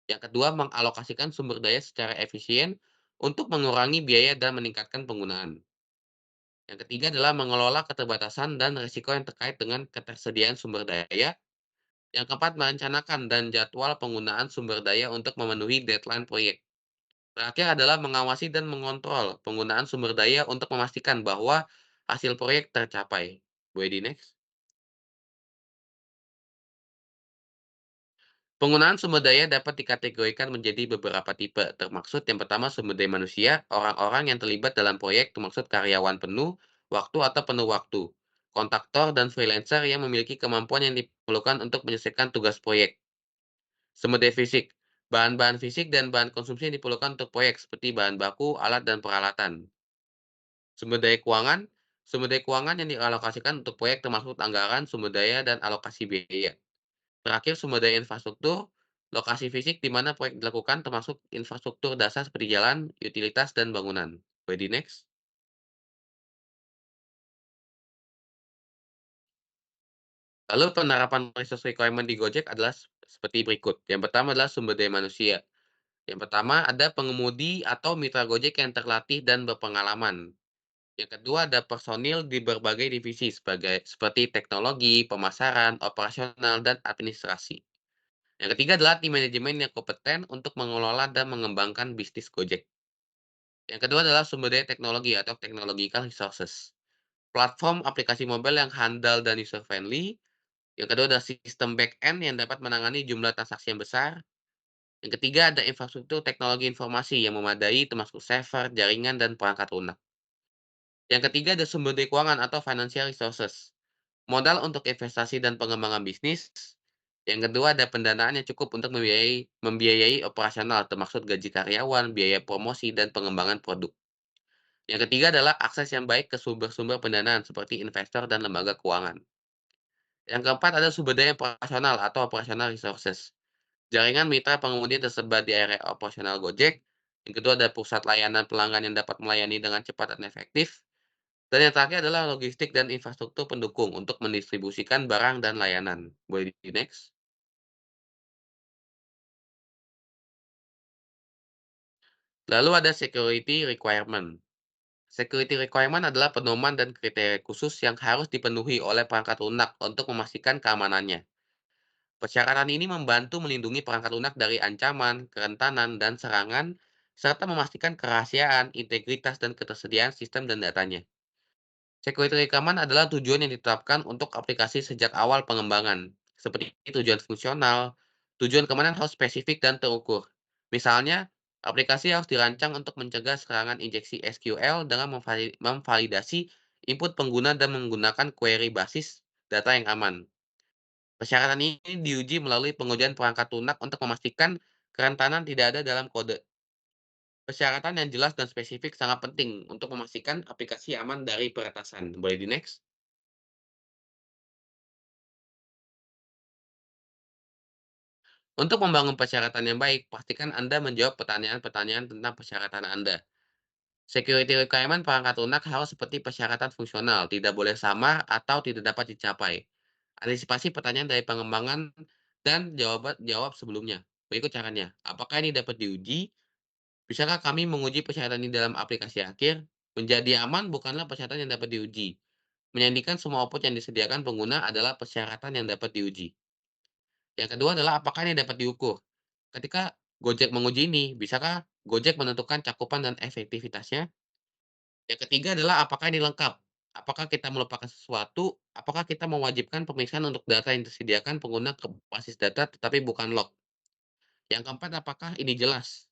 Yang kedua, mengalokasikan sumber daya secara efisien untuk mengurangi biaya dan meningkatkan penggunaan. Yang ketiga adalah mengelola keterbatasan dan risiko yang terkait dengan ketersediaan sumber daya. Yang keempat, merencanakan dan jadwal penggunaan sumber daya untuk memenuhi deadline proyek. Terakhir adalah mengawasi dan mengontrol penggunaan sumber daya untuk memastikan bahwa hasil proyek tercapai. Boleh di-next? Penggunaan sumber daya dapat dikategorikan menjadi beberapa tipe, termaksud yang pertama sumber daya manusia, orang-orang yang terlibat dalam proyek, termaksud karyawan penuh waktu atau penuh waktu, kontraktor dan freelancer yang memiliki kemampuan yang diperlukan untuk menyelesaikan tugas proyek. Sumber daya fisik, bahan-bahan fisik dan bahan konsumsi yang diperlukan untuk proyek, seperti bahan baku, alat, dan peralatan. Sumber daya keuangan yang dialokasikan untuk proyek termasuk anggaran, sumber daya, dan alokasi biaya. Terakhir, sumber daya infrastruktur, lokasi fisik di mana proyek dilakukan termasuk infrastruktur dasar seperti jalan, utilitas, dan bangunan. Boleh di-next? Lalu penerapan resource requirement di Gojek adalah seperti berikut. Yang pertama adalah sumber daya manusia. Yang pertama ada pengemudi atau mitra Gojek yang terlatih dan berpengalaman. Yang kedua ada personil di berbagai divisi seperti teknologi, pemasaran, operasional, dan administrasi. Yang ketiga adalah tim manajemen yang kompeten untuk mengelola dan mengembangkan bisnis Gojek. Yang kedua adalah sumber daya teknologi atau technological resources. Platform aplikasi mobile yang handal dan user friendly. Yang kedua adalah sistem back-end yang dapat menangani jumlah transaksi yang besar. Yang ketiga ada infrastruktur teknologi informasi yang memadai termasuk server, jaringan, dan perangkat lunak. Yang ketiga ada sumber daya keuangan atau financial resources. Modal untuk investasi dan pengembangan bisnis. Yang kedua ada pendanaan yang cukup untuk membiayai operasional termasuk gaji karyawan, biaya promosi, dan pengembangan produk. Yang ketiga adalah akses yang baik ke sumber-sumber pendanaan seperti investor dan lembaga keuangan. Yang keempat ada sumber daya operasional atau operational resources. Jaringan mitra pengemudi tersebar di area operasional Gojek. Yang kedua ada pusat layanan pelanggan yang dapat melayani dengan cepat dan efektif. Dan yang terakhir adalah logistik dan infrastruktur pendukung untuk mendistribusikan barang dan layanan. Boleh di next. Lalu ada security requirement. Security requirement adalah pedoman dan kriteria khusus yang harus dipenuhi oleh perangkat lunak untuk memastikan keamanannya. Persyaratan ini membantu melindungi perangkat lunak dari ancaman, kerentanan, dan serangan, serta memastikan kerahasiaan, integritas, dan ketersediaan sistem dan datanya. Security rekaman adalah tujuan yang ditetapkan untuk aplikasi sejak awal pengembangan, seperti tujuan fungsional. Tujuan keamanan harus spesifik dan terukur. Misalnya, aplikasi harus dirancang untuk mencegah serangan injeksi SQL dengan memvalidasi input pengguna dan menggunakan query basis data yang aman. Persyaratan ini diuji melalui pengujian perangkat lunak untuk memastikan kerentanan tidak ada dalam kode. Persyaratan yang jelas dan spesifik sangat penting untuk memastikan aplikasi aman dari peretasan. Boleh di next? Untuk membangun persyaratan yang baik, pastikan Anda menjawab pertanyaan-pertanyaan tentang persyaratan Anda. Security requirement perangkat lunak harus seperti persyaratan fungsional, tidak boleh samar atau tidak dapat dicapai. Antisipasi pertanyaan dari pengembangan dan jawab sebelumnya. Berikut caranya. Apakah ini dapat diuji? Bisakah kami menguji persyaratan ini dalam aplikasi akhir? Menjadi aman bukanlah persyaratan yang dapat diuji. Menyandikan semua output yang disediakan pengguna adalah persyaratan yang dapat diuji. Yang kedua adalah apakah ini dapat diukur. Ketika Gojek menguji ini, bisakah Gojek menentukan cakupan dan efektivitasnya? Yang ketiga adalah apakah ini lengkap. Apakah kita melupakan sesuatu? Apakah kita mewajibkan pemeriksaan untuk data yang disediakan pengguna ke basis data tetapi bukan log? Yang keempat, apakah ini jelas?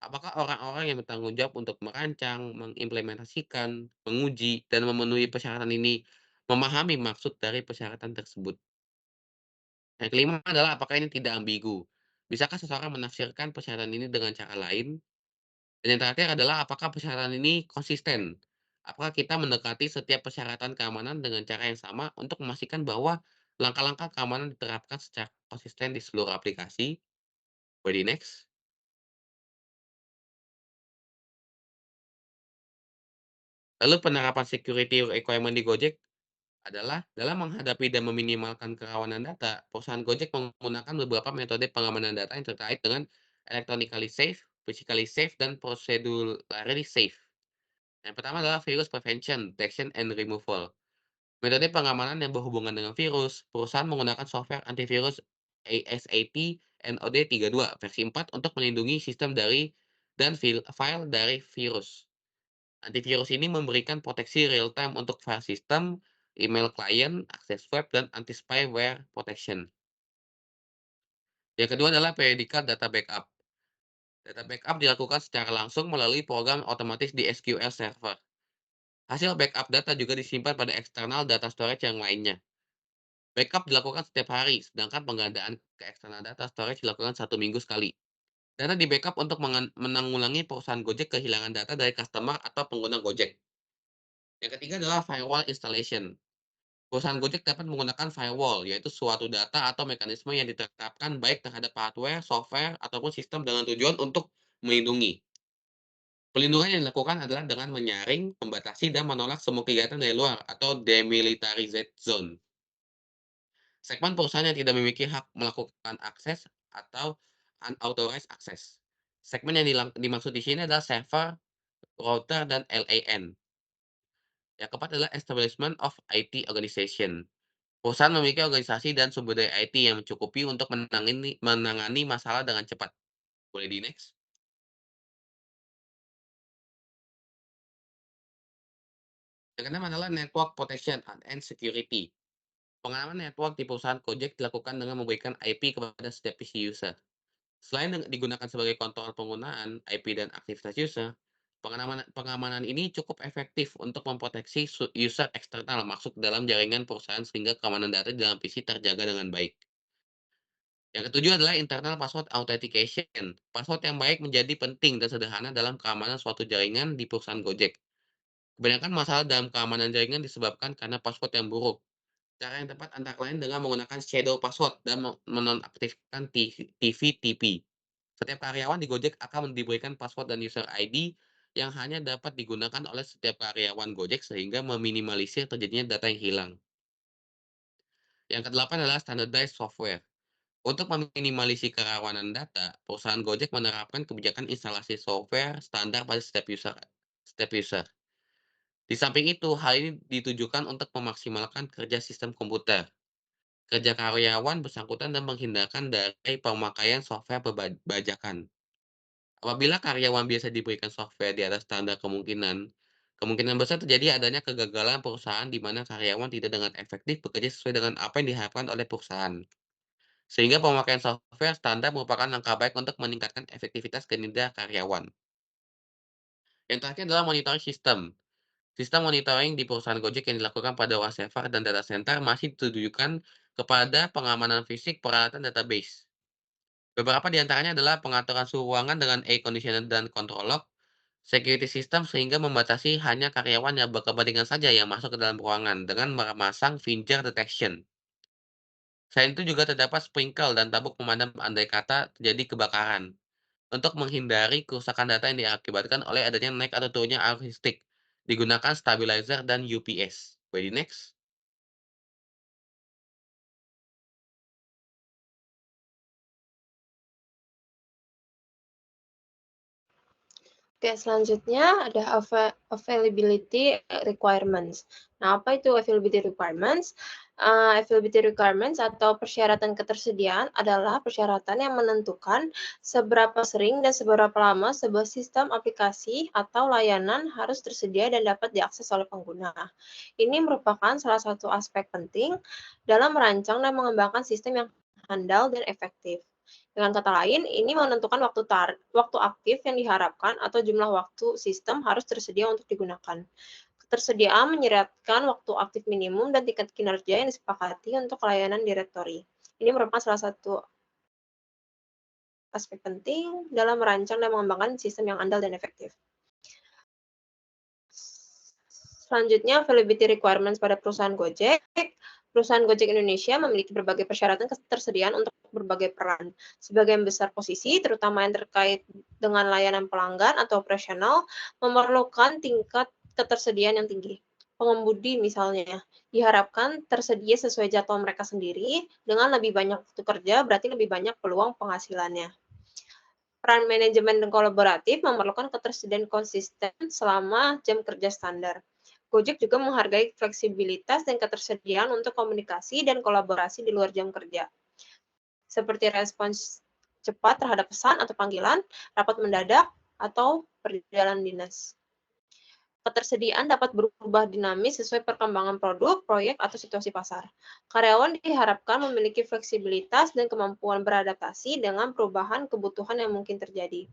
Apakah orang-orang yang bertanggung jawab untuk merancang, mengimplementasikan, menguji, dan memenuhi persyaratan ini memahami maksud dari persyaratan tersebut? Yang kelima adalah apakah ini tidak ambigu? Bisakah seseorang menafsirkan persyaratan ini dengan cara lain? Dan yang terakhir adalah apakah persyaratan ini konsisten? Apakah kita mendekati setiap persyaratan keamanan dengan cara yang sama untuk memastikan bahwa langkah-langkah keamanan diterapkan secara konsisten di seluruh aplikasi? Boleh di next? Lalu penerapan security requirement di Gojek adalah dalam menghadapi dan meminimalkan kerawanan data, perusahaan Gojek menggunakan beberapa metode pengamanan data yang terkait dengan electronically safe, physically safe, dan procedurally safe. Yang pertama adalah virus prevention, detection, and removal. Metode pengamanan yang berhubungan dengan virus, perusahaan menggunakan software antivirus ASAP NOD32 versi 4 untuk melindungi sistem dari dan file dari virus. Antivirus ini memberikan proteksi real-time untuk file sistem, email klien, akses web, dan anti-spyware protection. Yang kedua adalah periodical data backup. Data backup dilakukan secara langsung melalui program otomatis di SQL Server. Hasil backup data juga disimpan pada eksternal data storage yang lainnya. Backup dilakukan setiap hari, sedangkan penggandaan ke eksternal data storage dilakukan 1 minggu sekali. Data di backup untuk menanggulangi perusahaan Gojek kehilangan data dari customer atau pengguna Gojek. Yang ketiga adalah firewall installation. Perusahaan Gojek dapat menggunakan firewall, yaitu suatu data atau mekanisme yang ditetapkan baik terhadap hardware, software, ataupun sistem dengan tujuan untuk melindungi. Pelindungan yang dilakukan adalah dengan menyaring, membatasi, dan menolak semua kegiatan dari luar atau demilitarized zone. Segmen perusahaan yang tidak memiliki hak melakukan akses atau unauthorized access. Segmen yang dimaksud di sini adalah server, router, dan LAN. Yang keempat adalah establishment of IT organization. Perusahaan memiliki organisasi dan sumber daya IT yang mencukupi untuk menangani masalah dengan cepat. Boleh di next? Yang keenam adalah network protection and security. Pengalaman network di perusahaan Gojek dilakukan dengan memberikan IP kepada setiap PC user. Selain digunakan sebagai kontrol penggunaan IP dan aktivitas user, pengamanan ini cukup efektif untuk memproteksi user eksternal masuk dalam jaringan perusahaan sehingga keamanan data di dalam PC terjaga dengan baik. Yang ketujuh adalah internal password authentication. Password yang baik menjadi penting dan sederhana dalam keamanan suatu jaringan di perusahaan Gojek. Kebanyakan masalah dalam keamanan jaringan disebabkan karena password yang buruk. Cara yang tepat antara lain dengan menggunakan shadow password dan menonaktifkan TVTP. Setiap karyawan di Gojek akan diberikan password dan user ID yang hanya dapat digunakan oleh setiap karyawan Gojek sehingga meminimalisir terjadinya data yang hilang. Yang kedelapan adalah standardized software. Untuk meminimalisir kerawanan data, perusahaan Gojek menerapkan kebijakan instalasi software standar pada setiap user. Di samping itu, hal ini ditujukan untuk memaksimalkan kerja sistem komputer, kerja karyawan bersangkutan dan menghindarkan dari pemakaian software bajakan. Apabila karyawan biasa diberikan software di atas standar kemungkinan besar terjadi adanya kegagalan perusahaan di mana karyawan tidak dengan efektif bekerja sesuai dengan apa yang diharapkan oleh perusahaan. Sehingga pemakaian software standar merupakan langkah baik untuk meningkatkan efektivitas kinerja karyawan. Yang terakhir adalah monitoring sistem. Sistem monitoring di perusahaan Gojek yang dilakukan pada ruang server dan data center masih ditujukan kepada pengamanan fisik peralatan database. Beberapa di antaranya adalah pengaturan suhu ruangan dengan air conditioner dan control lock, security system sehingga membatasi hanya karyawan yang berkepentingan saja yang masuk ke dalam ruangan dengan memasang finger detection. Selain itu juga terdapat sprinkle dan tabuk pemadam andai kata terjadi kebakaran, untuk menghindari kerusakan data yang diakibatkan oleh adanya naik atau turunnya arus listrik. Digunakan stabilizer dan UPS. Ready next? Oke, selanjutnya ada availability requirements. Nah, apa itu availability requirements? Availability requirements atau persyaratan ketersediaan adalah persyaratan yang menentukan seberapa sering dan seberapa lama sebuah sistem aplikasi atau layanan harus tersedia dan dapat diakses oleh pengguna. Ini merupakan salah satu aspek penting dalam merancang dan mengembangkan sistem yang handal dan efektif. Dengan kata lain, ini menentukan waktu aktif yang diharapkan atau jumlah waktu sistem harus tersedia untuk digunakan. Ketersediaan menyeratkan waktu aktif minimum dan tingkat kinerja yang disepakati untuk layanan directory. Ini merupakan salah satu aspek penting dalam merancang dan mengembangkan sistem yang andal dan efektif. Selanjutnya, availability requirements pada perusahaan Gojek. Perusahaan Gojek Indonesia memiliki berbagai persyaratan ketersediaan untuk berbagai peran. Sebagian besar posisi, terutama yang terkait dengan layanan pelanggan atau operasional, memerlukan tingkat ketersediaan yang tinggi. Pengemudi misalnya, diharapkan tersedia sesuai jadwal mereka sendiri, dengan lebih banyak waktu kerja berarti lebih banyak peluang penghasilannya. Peran manajemen dan kolaboratif memerlukan ketersediaan konsisten selama jam kerja standar. Gojek juga menghargai fleksibilitas dan ketersediaan untuk komunikasi dan kolaborasi di luar jam kerja, seperti respons cepat terhadap pesan atau panggilan, rapat mendadak, atau perjalanan dinas. Ketersediaan dapat berubah dinamis sesuai perkembangan produk, proyek, atau situasi pasar. Karyawan diharapkan memiliki fleksibilitas dan kemampuan beradaptasi dengan perubahan kebutuhan yang mungkin terjadi.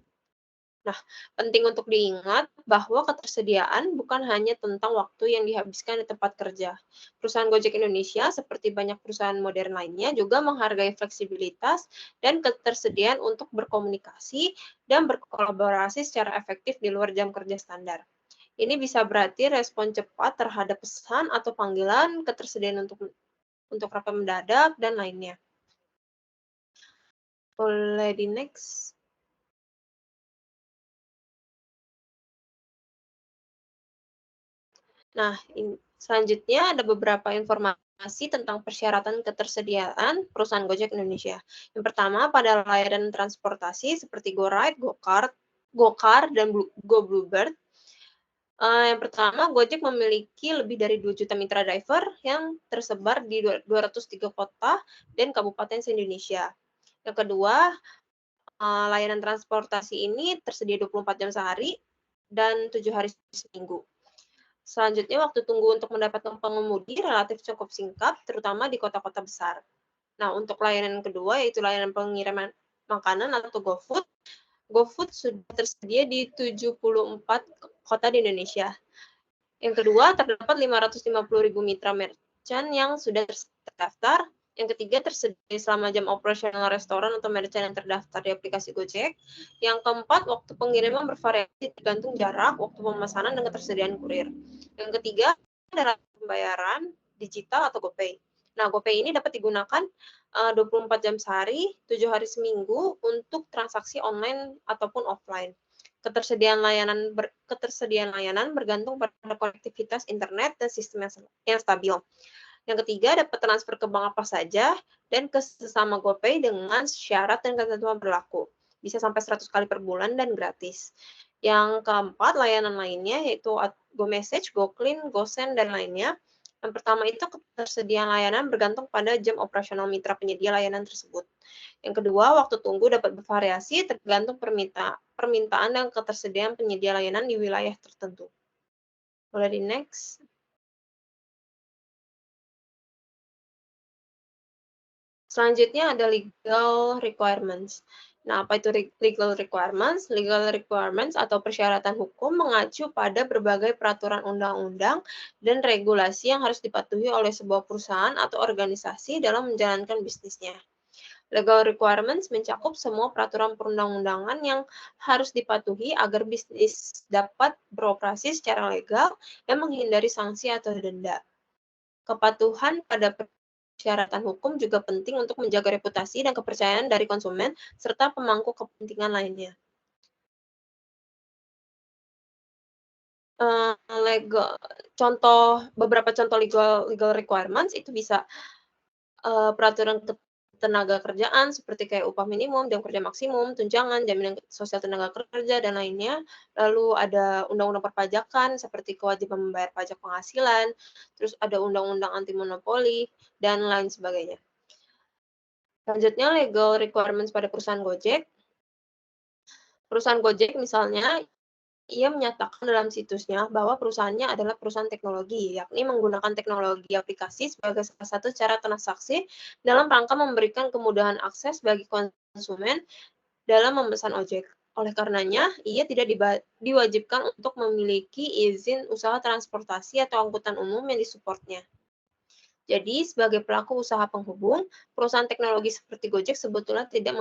Nah, penting untuk diingat bahwa ketersediaan bukan hanya tentang waktu yang dihabiskan di tempat kerja. Perusahaan Gojek Indonesia, seperti banyak perusahaan modern lainnya, juga menghargai fleksibilitas dan ketersediaan untuk berkomunikasi dan berkolaborasi secara efektif di luar jam kerja standar. Ini bisa berarti respon cepat terhadap pesan atau panggilan, ketersediaan untuk rapat mendadak, dan lainnya. Boleh di next. Nah, selanjutnya ada beberapa informasi tentang persyaratan ketersediaan perusahaan Gojek Indonesia. Yang pertama, pada layanan transportasi seperti GoRide, GoCar, dan GoBluebird. Yang pertama, Gojek memiliki lebih dari 2 juta mitra driver yang tersebar di 203 kota dan kabupaten se-Indonesia. Yang kedua, layanan transportasi ini tersedia 24 jam sehari dan 7 hari seminggu. Selanjutnya, waktu tunggu untuk mendapatkan pengemudi relatif cukup singkat, terutama di kota-kota besar. Nah, untuk layanan kedua, yaitu layanan pengiriman makanan atau GoFood. GoFood sudah tersedia di 74 kota di Indonesia. Yang kedua, terdapat 550.000 mitra merchant yang sudah terdaftar Yang ketiga, tersedia selama jam operasional restoran atau merchant yang terdaftar di aplikasi Gojek. Yang keempat, waktu pengiriman bervariasi tergantung jarak, waktu pemesanan, dan ketersediaan kurir. Yang ketiga, adalah pembayaran digital atau GoPay. Nah, GoPay ini dapat digunakan 24 jam sehari, 7 hari seminggu untuk transaksi online ataupun offline. Ketersediaan layanan bergantung pada konektivitas internet dan sistem yang stabil. Yang ketiga, dapat transfer ke bank apa saja dan ke sesama GoPay dengan syarat dan ketentuan berlaku. Bisa sampai 100 kali per bulan dan gratis. Yang keempat, layanan lainnya yaitu GoMessage, GoClean, GoSend, dan lainnya. Yang pertama itu ketersediaan layanan bergantung pada jam operasional mitra penyedia layanan tersebut. Yang kedua, waktu tunggu dapat bervariasi tergantung permintaan dan ketersediaan penyedia layanan di wilayah tertentu. Boleh di next. Selanjutnya ada legal requirements. Nah, apa itu legal requirements? Legal requirements atau persyaratan hukum mengacu pada berbagai peraturan undang-undang dan regulasi yang harus dipatuhi oleh sebuah perusahaan atau organisasi dalam menjalankan bisnisnya. Legal requirements mencakup semua peraturan perundang-undangan yang harus dipatuhi agar bisnis dapat beroperasi secara legal dan menghindari sanksi atau denda. Kepatuhan pada persyaratan hukum juga penting untuk menjaga reputasi dan kepercayaan dari konsumen serta pemangku kepentingan lainnya. Beberapa contoh legal requirements itu bisa peraturan tenaga kerjaan seperti kayak upah minimum, jam kerja maksimum, tunjangan, jaminan sosial tenaga kerja, dan lainnya. Lalu ada undang-undang perpajakan seperti kewajiban membayar pajak penghasilan, terus ada undang-undang anti monopoli, dan lain sebagainya. Selanjutnya, legal requirements pada perusahaan Gojek. Perusahaan Gojek misalnya, ia menyatakan dalam situsnya bahwa perusahaannya adalah perusahaan teknologi, yakni menggunakan teknologi aplikasi sebagai salah satu cara transaksi dalam rangka memberikan kemudahan akses bagi konsumen dalam memesan ojek. Oleh karenanya, ia tidak diwajibkan untuk memiliki izin usaha transportasi atau angkutan umum yang disupportnya. Jadi, sebagai pelaku usaha penghubung, perusahaan teknologi seperti Gojek sebetulnya tidak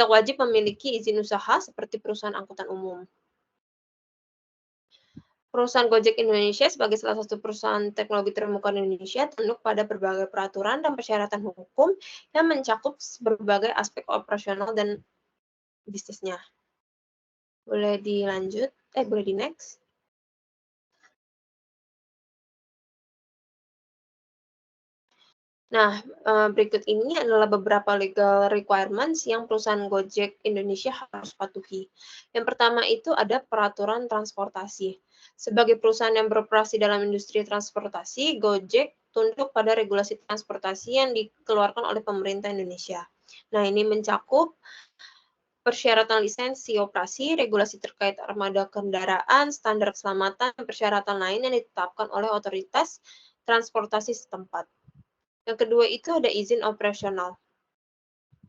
wajib memiliki izin usaha seperti perusahaan angkutan umum. Perusahaan Gojek Indonesia sebagai salah satu perusahaan teknologi terkemuka di Indonesia tunduk pada berbagai peraturan dan persyaratan hukum yang mencakup berbagai aspek operasional dan bisnisnya. Boleh dilanjut? Boleh di next. Nah, berikut ini adalah beberapa legal requirements yang perusahaan Gojek Indonesia harus patuhi. Yang pertama itu ada peraturan transportasi. Sebagai perusahaan yang beroperasi dalam industri transportasi, Gojek tunduk pada regulasi transportasi yang dikeluarkan oleh pemerintah Indonesia. Nah, ini mencakup persyaratan lisensi operasi, regulasi terkait armada kendaraan, standar keselamatan, dan persyaratan lain yang ditetapkan oleh otoritas transportasi setempat. Yang kedua itu ada izin operasional.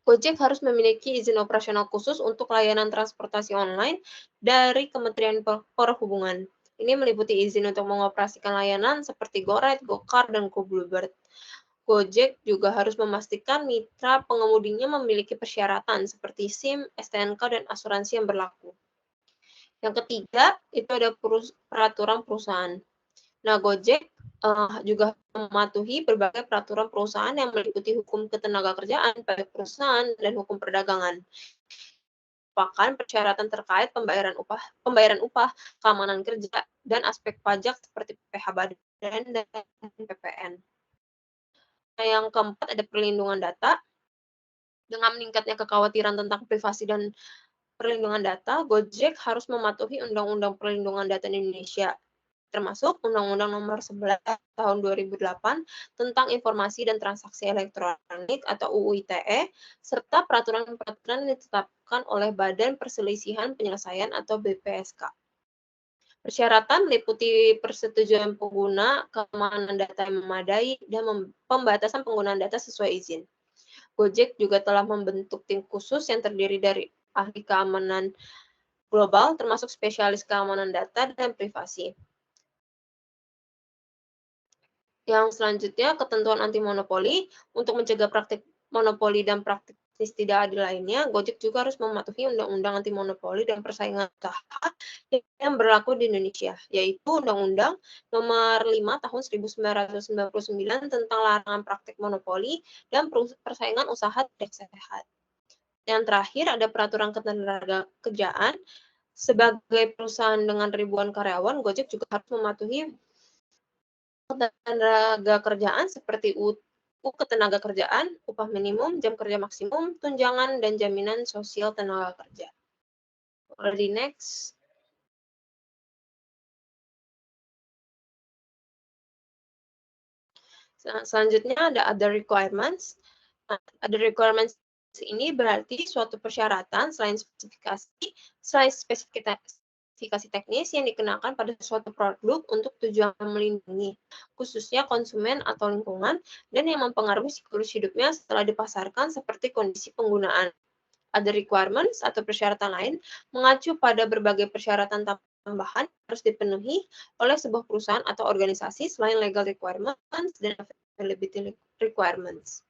Gojek harus memiliki izin operasional khusus untuk layanan transportasi online dari Kementerian Perhubungan. Ini meliputi izin untuk mengoperasikan layanan seperti GoRide, GoCar, dan GoBluebird. Gojek juga harus memastikan mitra pengemudinya memiliki persyaratan seperti SIM, STNK, dan asuransi yang berlaku. Yang ketiga, itu ada peraturan perusahaan. Nah, Gojek juga mematuhi berbagai peraturan perusahaan yang meliputi hukum ketenagakerjaan, pajak perusahaan, dan hukum perdagangan. Bahkan persyaratan terkait pembayaran upah, keamanan kerja, dan aspek pajak seperti PPh Badan dan PPN. Nah, yang keempat ada perlindungan data. Dengan meningkatnya kekhawatiran tentang privasi dan perlindungan data, Gojek harus mematuhi Undang-Undang Perlindungan Data Indonesia, termasuk Undang-Undang Nomor 11 Tahun 2008 tentang Informasi dan Transaksi Elektronik atau UU ITE, serta peraturan-peraturan yang ditetapkan oleh Badan Perselisihan Penyelesaian atau BPSK. Persyaratan meliputi persetujuan pengguna, keamanan data yang memadai, dan pembatasan penggunaan data sesuai izin. Gojek juga telah membentuk tim khusus yang terdiri dari ahli keamanan global, termasuk spesialis keamanan data dan privasi. Yang selanjutnya, ketentuan anti monopoli. Untuk mencegah praktik monopoli dan praktik bisnis tidak adil lainnya, Gojek juga harus mematuhi Undang-Undang Anti Monopoli dan Persaingan Usaha yang berlaku di Indonesia, yaitu Undang-Undang Nomor 5 Tahun 1999 tentang larangan praktik monopoli dan persaingan usaha tidak sehat. Yang terakhir ada peraturan ketenagakerjaan. Sebagai perusahaan dengan ribuan karyawan, Gojek juga harus mematuhi ketenagakerjaan seperti UU Ketenagakerjaan, upah minimum, jam kerja maksimum, tunjangan, dan jaminan sosial tenaga kerja. Di next. Selanjutnya ada other requirements. Other requirements ini berarti suatu persyaratan selain spesifikasi teknis yang dikenakan pada suatu produk untuk tujuan melindungi, khususnya konsumen atau lingkungan, dan yang mempengaruhi siklus hidupnya setelah dipasarkan seperti kondisi penggunaan. Other requirements atau persyaratan lain mengacu pada berbagai persyaratan tambahan harus dipenuhi oleh sebuah perusahaan atau organisasi selain legal requirements dan availability requirements.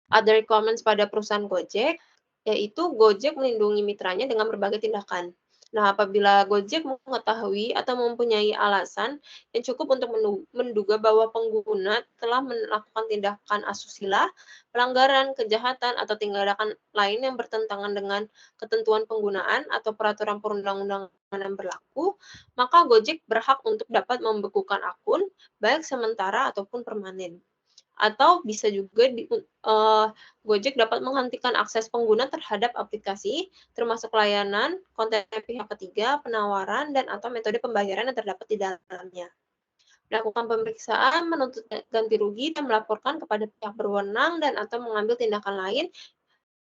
Other requirements pada perusahaan Gojek, yaitu Gojek melindungi mitranya dengan berbagai tindakan. Nah, apabila Gojek mengetahui atau mempunyai alasan yang cukup untuk menduga bahwa pengguna telah melakukan tindakan asusila, pelanggaran, kejahatan, atau tindakan lain yang bertentangan dengan ketentuan penggunaan atau peraturan perundang-undangan yang berlaku, maka Gojek berhak untuk dapat membekukan akun, baik sementara ataupun permanen. Atau bisa juga Gojek dapat menghentikan akses pengguna terhadap aplikasi, termasuk layanan, konten pihak ketiga, penawaran, dan atau metode pembayaran yang terdapat di dalamnya. Melakukan pemeriksaan, menuntut ganti rugi, dan melaporkan kepada pihak berwenang dan atau mengambil tindakan lain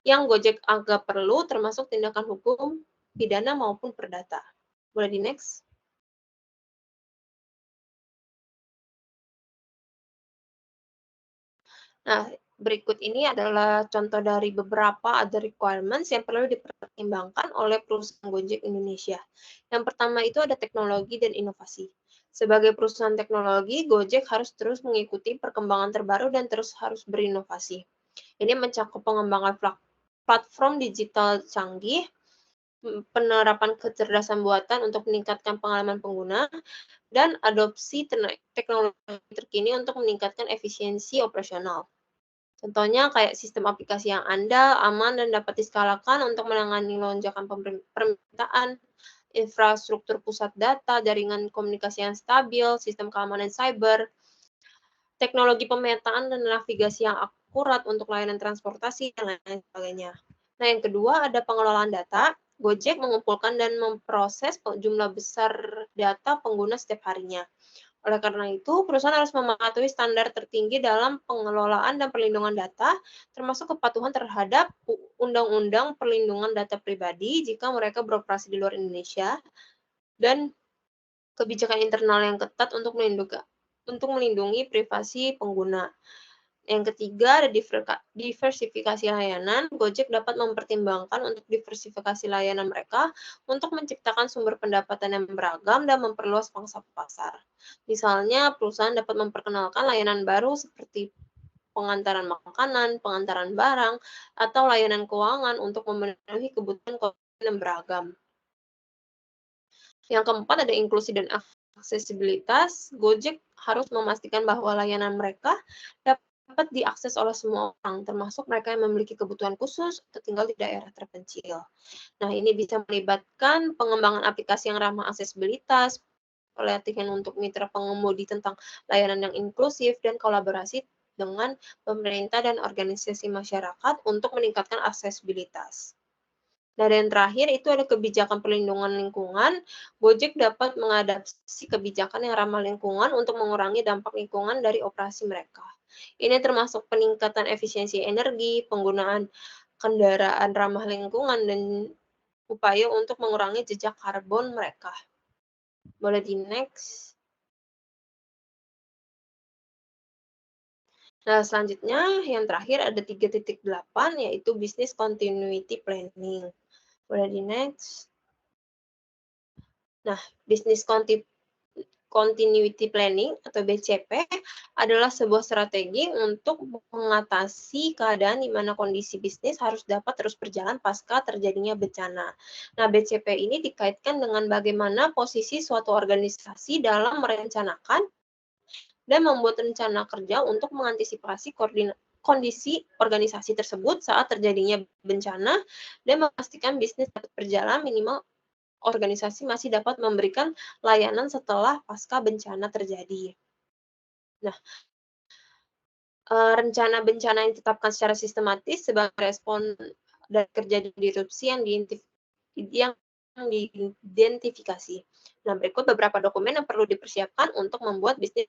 yang Gojek anggap perlu, termasuk tindakan hukum, pidana maupun perdata. Boleh di next. Nah, berikut ini adalah contoh dari beberapa other requirements yang perlu dipertimbangkan oleh perusahaan Gojek Indonesia. Yang pertama itu ada teknologi dan inovasi. Sebagai perusahaan teknologi, Gojek harus terus mengikuti perkembangan terbaru dan terus harus berinovasi. Ini mencakup pengembangan platform digital canggih, penerapan kecerdasan buatan untuk meningkatkan pengalaman pengguna, dan adopsi teknologi terkini untuk meningkatkan efisiensi operasional. Contohnya kayak sistem aplikasi yang andal, aman, dan dapat diskalakan untuk menangani lonjakan permintaan, infrastruktur pusat data, jaringan komunikasi yang stabil, sistem keamanan cyber, teknologi pemetaan dan navigasi yang akurat untuk layanan transportasi, dan lain sebagainya. Nah, yang kedua ada pengelolaan data. Gojek mengumpulkan dan memproses jumlah besar data pengguna setiap harinya. Oleh karena itu, perusahaan harus mematuhi standar tertinggi dalam pengelolaan dan perlindungan data, termasuk kepatuhan terhadap Undang-Undang Perlindungan Data Pribadi jika mereka beroperasi di luar Indonesia, dan kebijakan internal yang ketat untuk melindungi privasi pengguna. Yang ketiga, ada diversifikasi layanan. Gojek dapat mempertimbangkan untuk diversifikasi layanan mereka untuk menciptakan sumber pendapatan yang beragam dan memperluas pangsa pasar. Misalnya, perusahaan dapat memperkenalkan layanan baru seperti pengantaran makanan, pengantaran barang, atau layanan keuangan untuk memenuhi kebutuhan konsumen yang beragam. Yang keempat, ada inklusi dan aksesibilitas. Gojek harus memastikan bahwa layanan mereka dapat diakses oleh semua orang, termasuk mereka yang memiliki kebutuhan khusus atau tinggal di daerah terpencil. Nah, ini bisa melibatkan pengembangan aplikasi yang ramah aksesibilitas, pelatihan untuk mitra pengemudi tentang layanan yang inklusif, dan kolaborasi dengan pemerintah dan organisasi masyarakat untuk meningkatkan aksesibilitas. Dan yang terakhir itu ada kebijakan perlindungan lingkungan. Gojek dapat mengadaptasi kebijakan yang ramah lingkungan untuk mengurangi dampak lingkungan dari operasi mereka. Ini termasuk peningkatan efisiensi energi, penggunaan kendaraan ramah lingkungan, dan upaya untuk mengurangi jejak karbon mereka. Boleh di next. Nah, selanjutnya yang terakhir ada 3.8 yaitu business continuity planning. Boleh di next. Nah, business Continuity Planning atau BCP adalah sebuah strategi untuk mengatasi keadaan di mana kondisi bisnis harus dapat terus berjalan pasca terjadinya bencana. Nah, BCP ini dikaitkan dengan bagaimana posisi suatu organisasi dalam merencanakan dan membuat rencana kerja untuk mengantisipasi kondisi organisasi tersebut saat terjadinya bencana dan memastikan bisnis dapat berjalan minimal organisasi masih dapat memberikan layanan setelah pasca bencana terjadi. Nah, rencana bencana yang ditetapkan secara sistematis sebagai respon dari kejadian disrupsi yang diidentifikasi. Nah, berikut beberapa dokumen yang perlu dipersiapkan untuk membuat bisnis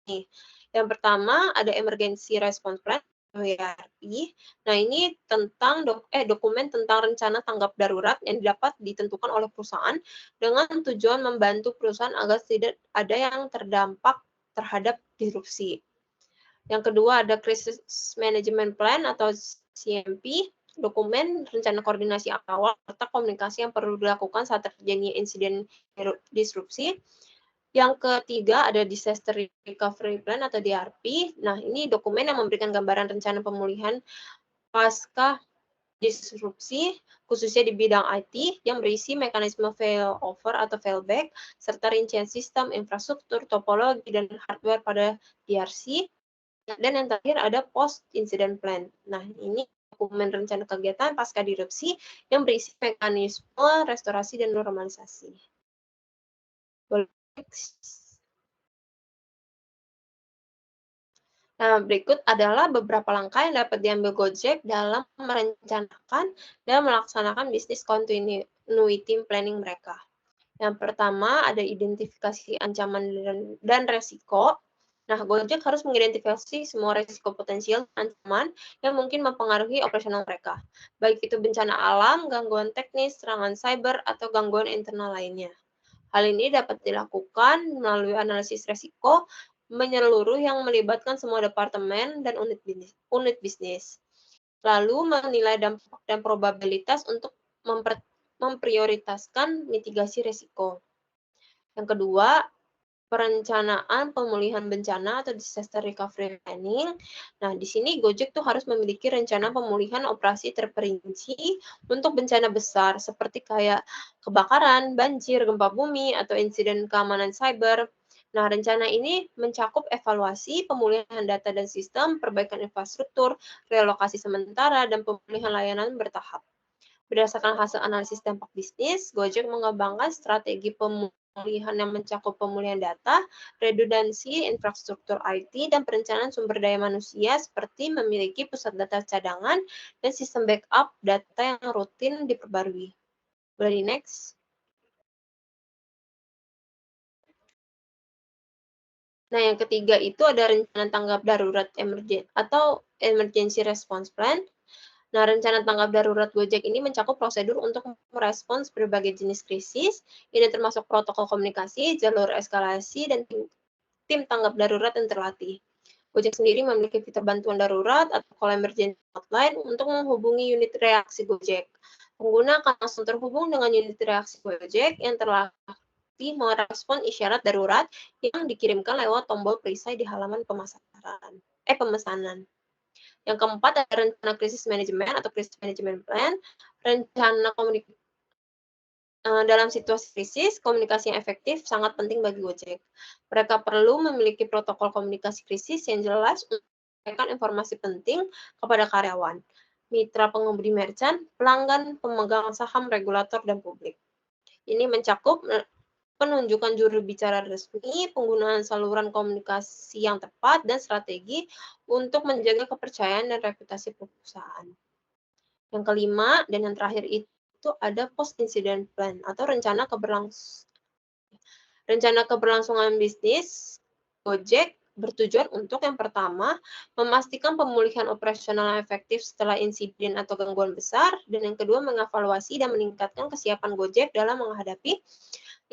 ini. Yang pertama ada Emergency Response Plan (ERP). Nah, ini tentang dokumen tentang rencana tanggap darurat yang dapat ditentukan oleh perusahaan dengan tujuan membantu perusahaan agar tidak ada yang terdampak terhadap disrupsi. Yang kedua ada Crisis Management Plan atau CMP, dokumen rencana koordinasi awal serta komunikasi yang perlu dilakukan saat terjadinya insiden disrupsi. Yang ketiga ada Disaster Recovery Plan atau DRP. Nah, ini dokumen yang memberikan gambaran rencana pemulihan pasca disrupsi, khususnya di bidang IT, yang berisi mekanisme failover atau failback, serta rincian sistem, infrastruktur, topologi, dan hardware pada DRC. Dan yang terakhir ada Post-Incident Plan. Nah, ini dokumen rencana kegiatan pasca disrupsi yang berisi mekanisme restorasi dan normalisasi. Nah, berikut adalah beberapa langkah yang dapat diambil Gojek dalam merencanakan dan melaksanakan bisnis continuity planning mereka. Yang pertama ada identifikasi ancaman dan resiko. Nah, Gojek harus mengidentifikasi semua resiko potensial ancaman yang mungkin mempengaruhi operasional mereka, baik itu bencana alam, gangguan teknis, serangan cyber, atau gangguan internal lainnya. Hal ini dapat dilakukan melalui analisis resiko menyeluruh yang melibatkan semua departemen dan unit bisnis. Lalu menilai dampak dan probabilitas untuk memprioritaskan mitigasi resiko. Yang kedua, perencanaan pemulihan bencana atau disaster recovery planning. Nah, di sini Gojek tuh harus memiliki rencana pemulihan operasi terperinci untuk bencana besar seperti kayak kebakaran, banjir, gempa bumi, atau insiden keamanan cyber. Nah, rencana ini mencakup evaluasi, pemulihan data dan sistem, perbaikan infrastruktur, relokasi sementara, dan pemulihan layanan bertahap. Berdasarkan hasil analisis dampak bisnis, Gojek mengembangkan strategi pemulihan yang mencakup pemulihan data, redundansi infrastruktur IT, dan perencanaan sumber daya manusia seperti memiliki pusat data cadangan dan sistem backup data yang rutin diperbarui. Boleh di next? Nah, yang ketiga itu ada rencana tanggap darurat emergency response plan. Nah, rencana tanggap darurat Gojek ini mencakup prosedur untuk merespons berbagai jenis krisis, ini termasuk protokol komunikasi, jalur eskalasi, dan tim tanggap darurat yang terlatih. Gojek sendiri memiliki fitur bantuan darurat atau call emergency hotline untuk menghubungi unit reaksi Gojek. Pengguna akan langsung terhubung dengan unit reaksi Gojek yang terlatih merespon isyarat darurat yang dikirimkan lewat tombol perisai di halaman pemesanan. Yang keempat ada rencana krisis manajemen atau krisis management plan. Rencana dalam situasi krisis, komunikasi yang efektif sangat penting bagi Gojek. Mereka perlu memiliki protokol komunikasi krisis yang jelas untuk memberikan informasi penting kepada karyawan, mitra pengemudi merchant, pelanggan, pemegang saham, regulator, dan publik. Ini mencakup penunjukan juru bicara resmi, penggunaan saluran komunikasi yang tepat, dan strategi untuk menjaga kepercayaan dan reputasi perusahaan. Yang kelima dan yang terakhir itu ada post-incident plan atau rencana keberlangsungan bisnis Gojek bertujuan untuk yang pertama, memastikan pemulihan operasional yang efektif setelah insiden atau gangguan besar, dan yang kedua, mengevaluasi dan meningkatkan kesiapan Gojek dalam menghadapi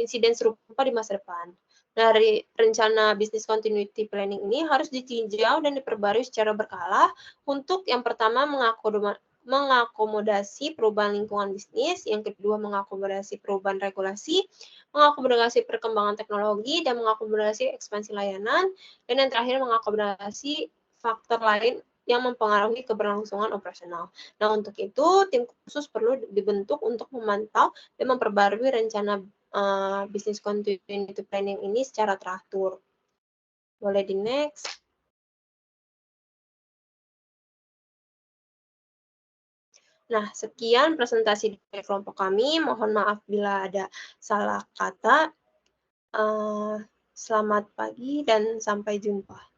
insiden serupa di masa depan. Dari rencana business continuity planning ini harus ditinjau dan diperbarui secara berkala untuk yang pertama mengakomodasi perubahan lingkungan bisnis, yang kedua mengakomodasi perubahan regulasi, mengakomodasi perkembangan teknologi, dan mengakomodasi ekspansi layanan, dan yang terakhir mengakomodasi faktor lain yang mempengaruhi keberlangsungan operasional. Nah, untuk itu tim khusus perlu dibentuk untuk memantau dan memperbarui rencana business continuity planning ini secara teratur. Boleh di next. Nah, sekian presentasi dari kelompok kami. Mohon maaf bila ada salah kata. Selamat pagi dan sampai jumpa.